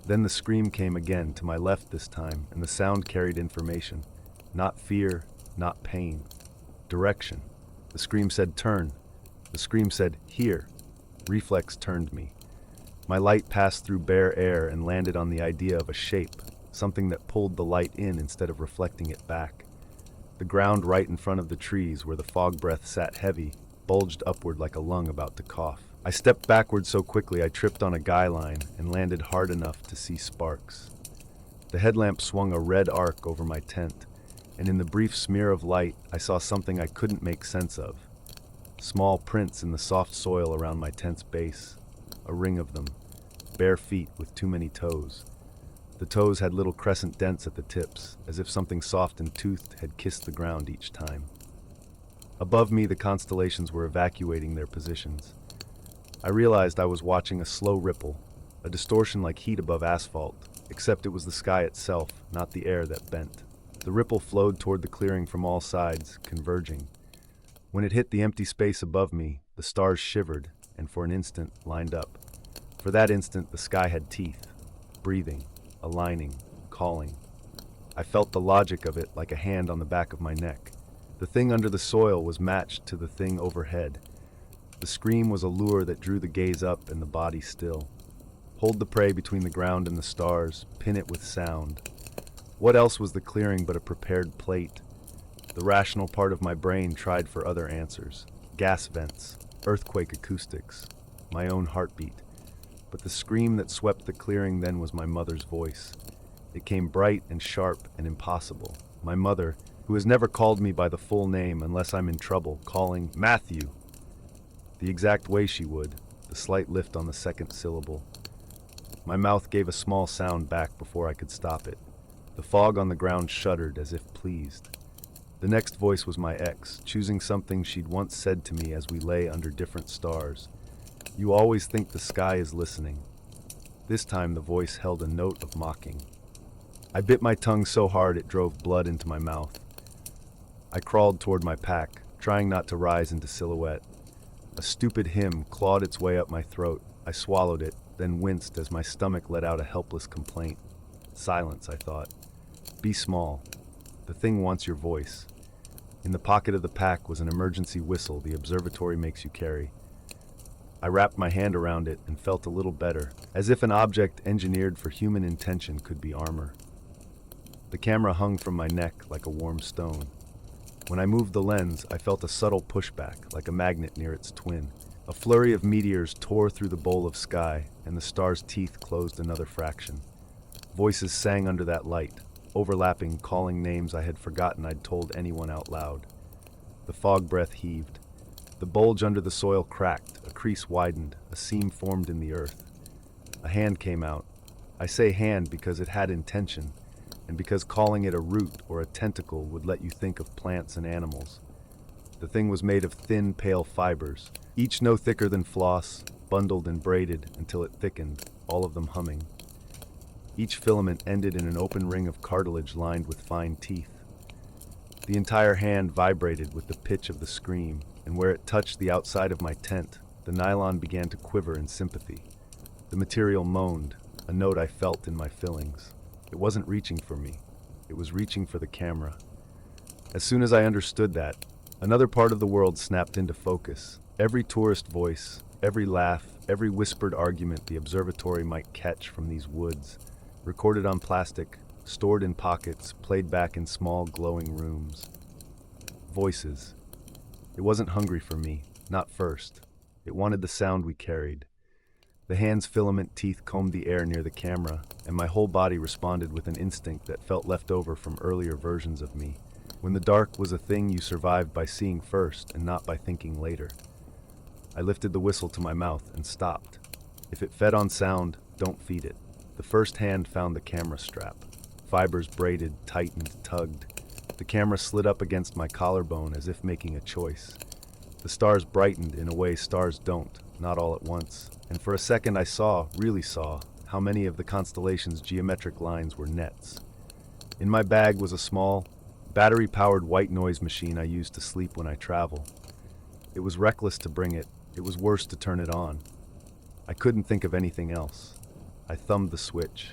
Speaker 1: Then the scream came again, to my left this time, and the sound carried information. Not fear, not pain. Direction. The scream said turn. The scream said here. Reflex turned me. My light passed through bare air and landed on the idea of a shape, something that pulled the light in instead of reflecting it back. The ground right in front of the trees, where the fog breath sat heavy, bulged upward like a lung about to cough. I stepped backward so quickly I tripped on a guy line and landed hard enough to see sparks. The headlamp swung a red arc over my tent, and in the brief smear of light I saw something I couldn't make sense of. Small prints in the soft soil around my tent's base, a ring of them, bare feet with too many toes. The toes had little crescent dents at the tips, as if something soft and toothed had kissed the ground each time. Above me, the constellations were evacuating their positions. I realized I was watching a slow ripple, a distortion like heat above asphalt, except it was the sky itself, not the air that bent. The ripple flowed toward the clearing from all sides, converging. When it hit the empty space above me, the stars shivered, and for an instant lined up. For that instant, the sky had teeth, breathing, aligning, calling. I felt the logic of it like a hand on the back of my neck. The thing under the soil was matched to the thing overhead. The scream was a lure that drew the gaze up and the body still. Hold the prey between the ground and the stars, pin it with sound. What else was the clearing but a prepared plate? The rational part of my brain tried for other answers. Gas vents, earthquake acoustics, my own heartbeat. But the scream that swept the clearing then was my mother's voice. It came bright and sharp and impossible. My mother, who has never called me by the full name unless I'm in trouble, calling Matthew. The exact way she would, the slight lift on the second syllable. My mouth gave a small sound back before I could stop it. The fog on the ground shuddered as if pleased. The next voice was my ex, choosing something she'd once said to me as we lay under different stars. You always think the sky is listening. This time the voice held a note of mocking. I bit my tongue so hard it drove blood into my mouth. I crawled toward my pack, trying not to rise into silhouette. A stupid hymn clawed its way up my throat. I swallowed it, then winced as my stomach let out a helpless complaint. Silence, I thought. Be small. The thing wants your voice. In the pocket of the pack was an emergency whistle the observatory makes you carry. I wrapped my hand around it and felt a little better, as if an object engineered for human intention could be armor. The camera hung from my neck like a warm stone. When I moved the lens, I felt a subtle pushback, like a magnet near its twin. A flurry of meteors tore through the bowl of sky, and the star's teeth closed another fraction. Voices sang under that light, overlapping, calling names I had forgotten I'd told anyone out loud. The fog breath heaved. The bulge under the soil cracked, a crease widened, a seam formed in the earth. A hand came out. I say hand because it had intention, and because calling it a root or a tentacle would let you think of plants and animals. The thing was made of thin, pale fibers, each no thicker than floss, bundled and braided until it thickened, all of them humming. Each filament ended in an open ring of cartilage lined with fine teeth. The entire hand vibrated with the pitch of the scream, and where it touched the outside of my tent, the nylon began to quiver in sympathy. The material moaned, a note I felt in my fillings. It wasn't reaching for me. It was reaching for the camera. As soon as I understood that, another part of the world snapped into focus. Every tourist voice, every laugh, every whispered argument the observatory might catch from these woods, recorded on plastic, stored in pockets, played back in small glowing rooms. Voices. It wasn't hungry for me, not first. It wanted the sound we carried. The hand's filament teeth combed the air near the camera, and my whole body responded with an instinct that felt left over from earlier versions of me, when the dark was a thing you survived by seeing first and not by thinking later. I lifted the whistle to my mouth and stopped. If it fed on sound, don't feed it. The first hand found the camera strap. Fibers braided, tightened, tugged. The camera slid up against my collarbone as if making a choice. The stars brightened in a way stars don't, not all at once, and for a second I really saw, how many of the constellation's geometric lines were nets. In my bag was a small, battery-powered white noise machine I use to sleep when I travel. It was reckless to bring it. It was worse to turn it on. I couldn't think of anything else. I thumbed the switch.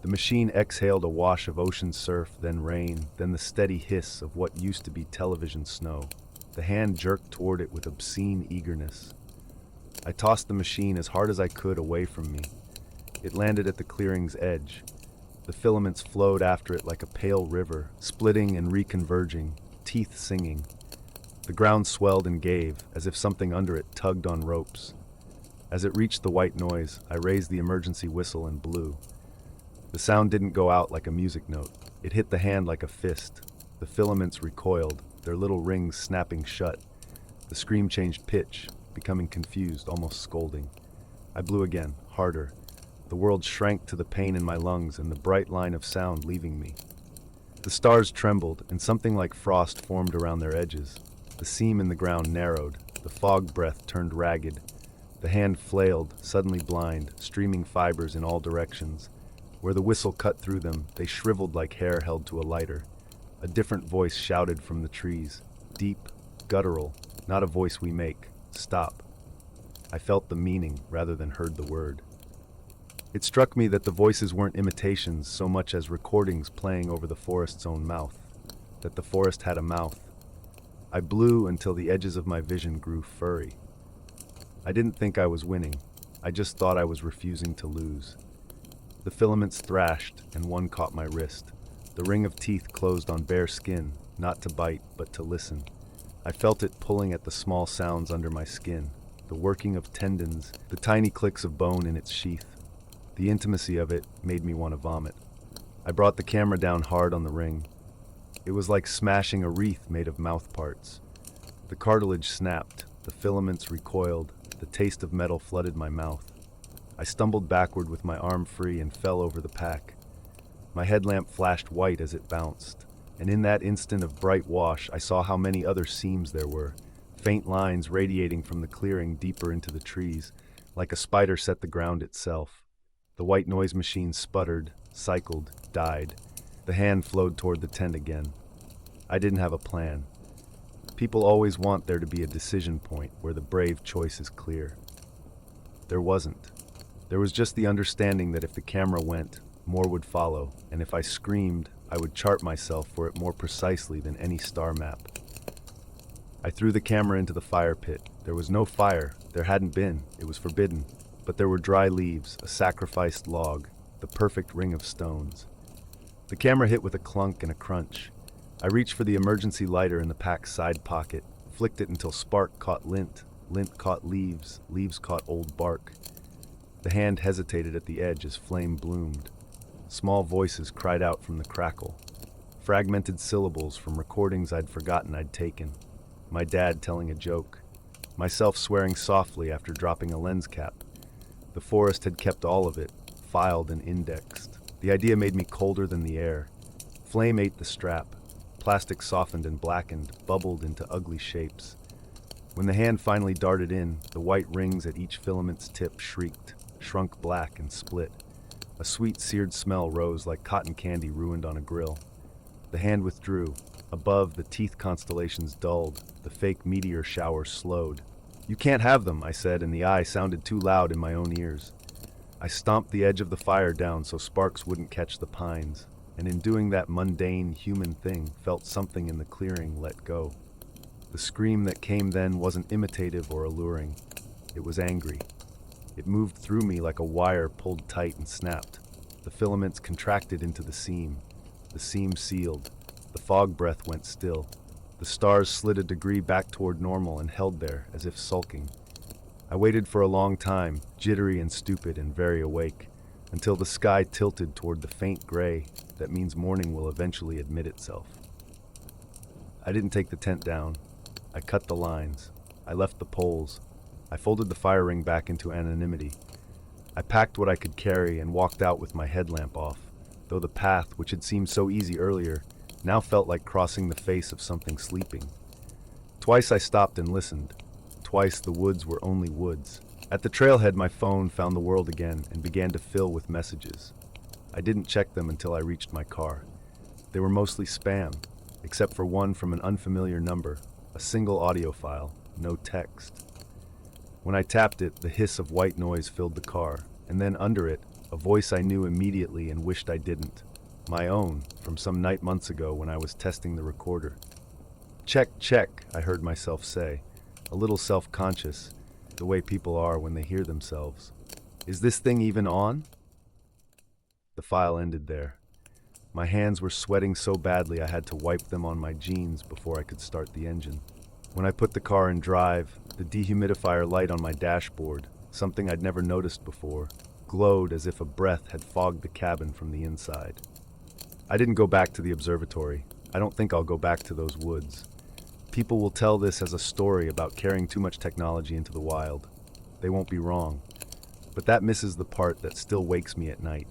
Speaker 1: The machine exhaled a wash of ocean surf, then rain, then the steady hiss of what used to be television snow. The hand jerked toward it with obscene eagerness. I tossed the machine as hard as I could away from me. It landed at the clearing's edge. The filaments flowed after it like a pale river, splitting and reconverging, teeth singing. The ground swelled and gave, as if something under it tugged on ropes. As it reached the white noise, I raised the emergency whistle and blew. The sound didn't go out like a music note. It hit the hand like a fist. The filaments recoiled, their little rings snapping shut. The scream changed pitch, becoming confused, almost scolding. I blew again, harder. The world shrank to the pain in my lungs and the bright line of sound leaving me. The stars trembled, and something like frost formed around their edges. The seam in the ground narrowed. The fog breath turned ragged. The hand flailed, suddenly blind, streaming fibers in all directions. Where the whistle cut through them, they shriveled like hair held to a lighter. A different voice shouted from the trees. Deep, guttural, not a voice we make. Stop. I felt the meaning rather than heard the word. It struck me that the voices weren't imitations so much as recordings playing over the forest's own mouth. That the forest had a mouth. I blew until the edges of my vision grew furry. I didn't think I was winning. I just thought I was refusing to lose. The filaments thrashed, and one caught my wrist. The ring of teeth closed on bare skin, not to bite, but to listen. I felt it pulling at the small sounds under my skin, the working of tendons, the tiny clicks of bone in its sheath. The intimacy of it made me want to vomit. I brought the camera down hard on the ring. It was like smashing a wreath made of mouth parts. The cartilage snapped, the filaments recoiled, the taste of metal flooded my mouth. I stumbled backward with my arm free and fell over the pack. My headlamp flashed white as it bounced, and in that instant of bright wash I saw how many other seams there were, faint lines radiating from the clearing deeper into the trees, like a spider set the ground itself. The white noise machine sputtered, cycled, died. The hand flowed toward the tent again. I didn't have a plan. People always want there to be a decision point where the brave choice is clear. There wasn't. There was just the understanding that if the camera went, more would follow, and if I screamed, I would chart myself for it more precisely than any star map. I threw the camera into the fire pit. There was no fire. There hadn't been. It was forbidden. But there were dry leaves, a sacrificed log, the perfect ring of stones. The camera hit with a clunk and a crunch. I reached for the emergency lighter in the pack's side pocket, flicked it until spark caught lint, lint caught leaves, leaves caught old bark. The hand hesitated at the edge as flame bloomed. Small voices cried out from the crackle. Fragmented syllables from recordings I'd forgotten I'd taken. My dad telling a joke. Myself swearing softly after dropping a lens cap. The forest had kept all of it, filed and indexed. The idea made me colder than the air. Flame ate the strap. Plastic softened and blackened, bubbled into ugly shapes. When the hand finally darted in, the white rings at each filament's tip shrieked, shrunk black and split. A sweet seared smell rose like cotton candy ruined on a grill. The hand withdrew. Above, the teeth constellations dulled. The fake meteor shower slowed. "You can't have them," I said, and the eye sounded too loud in my own ears. I stomped the edge of the fire down so sparks wouldn't catch the pines, and in doing that mundane, human thing, felt something in the clearing let go. The scream that came then wasn't imitative or alluring. It was angry. It moved through me like a wire pulled tight and snapped. The filaments contracted into the seam. The seam sealed. The fog breath went still. The stars slid a degree back toward normal and held there, as if sulking. I waited for a long time, jittery and stupid and very awake, until the sky tilted toward the faint gray that means morning will eventually admit itself. I didn't take the tent down. I cut the lines. I left the poles. I folded the fire ring back into anonymity. I packed what I could carry and walked out with my headlamp off, though the path, which had seemed so easy earlier, now felt like crossing the face of something sleeping. Twice I stopped and listened. Twice the woods were only woods. At the trailhead, my phone found the world again and began to fill with messages. I didn't check them until I reached my car. They were mostly spam, except for one from an unfamiliar number, a single audio file, no text. When I tapped it, the hiss of white noise filled the car, and then under it, a voice I knew immediately and wished I didn't. My own, from some night months ago when I was testing the recorder. Check, check, I heard myself say, a little self-conscious, the way people are when they hear themselves. Is this thing even on? The file ended there. My hands were sweating so badly I had to wipe them on my jeans before I could start the engine. When I put the car in drive, the dehumidifier light on my dashboard, something I'd never noticed before, glowed as if a breath had fogged the cabin from the inside. I didn't go back to the observatory. I don't think I'll go back to those woods. People will tell this as a story about carrying too much technology into the wild. They won't be wrong. But that misses the part that still wakes me at night.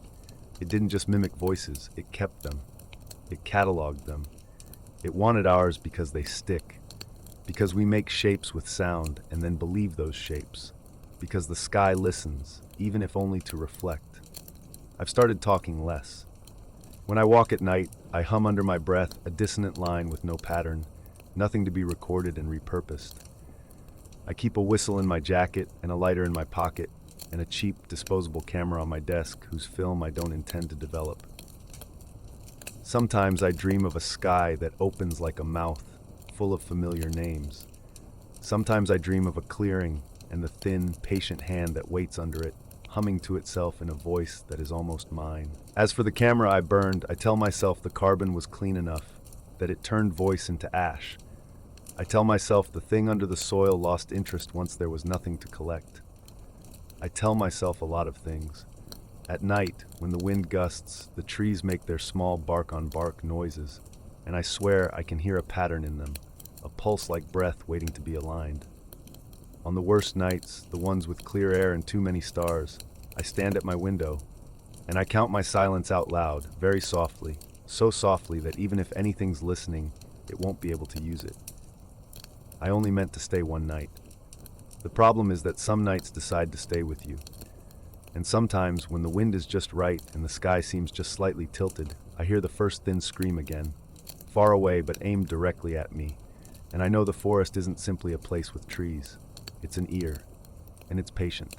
Speaker 1: It didn't just mimic voices, it kept them. It cataloged them. It wanted ours because they stick. Because we make shapes with sound and then believe those shapes. Because the sky listens, even if only to reflect. I've started talking less. When I walk at night, I hum under my breath a dissonant line with no pattern, nothing to be recorded and repurposed. I keep a whistle in my jacket and a lighter in my pocket and a cheap, disposable camera on my desk whose film I don't intend to develop. Sometimes I dream of a sky that opens like a mouth, full of familiar names. Sometimes I dream of a clearing and the thin, patient hand that waits under it, humming to itself in a voice that is almost mine. As for the camera I burned, I tell myself the carbon was clean enough, that it turned voice into ash. I tell myself the thing under the soil lost interest once there was nothing to collect. I tell myself a lot of things. At night, when the wind gusts, the trees make their small bark-on-bark noises, and I swear I can hear a pattern in them, a pulse like breath waiting to be aligned. On the worst nights, the ones with clear air and too many stars, I stand at my window, and I count my silence out loud, very softly, so softly that even if anything's listening, it won't be able to use it. I only meant to stay one night. The problem is that some nights decide to stay with you. And sometimes, when the wind is just right and the sky seems just slightly tilted, I hear the first thin scream again, far away but aimed directly at me, and I know the forest isn't simply a place with trees. It's an ear, and it's patient.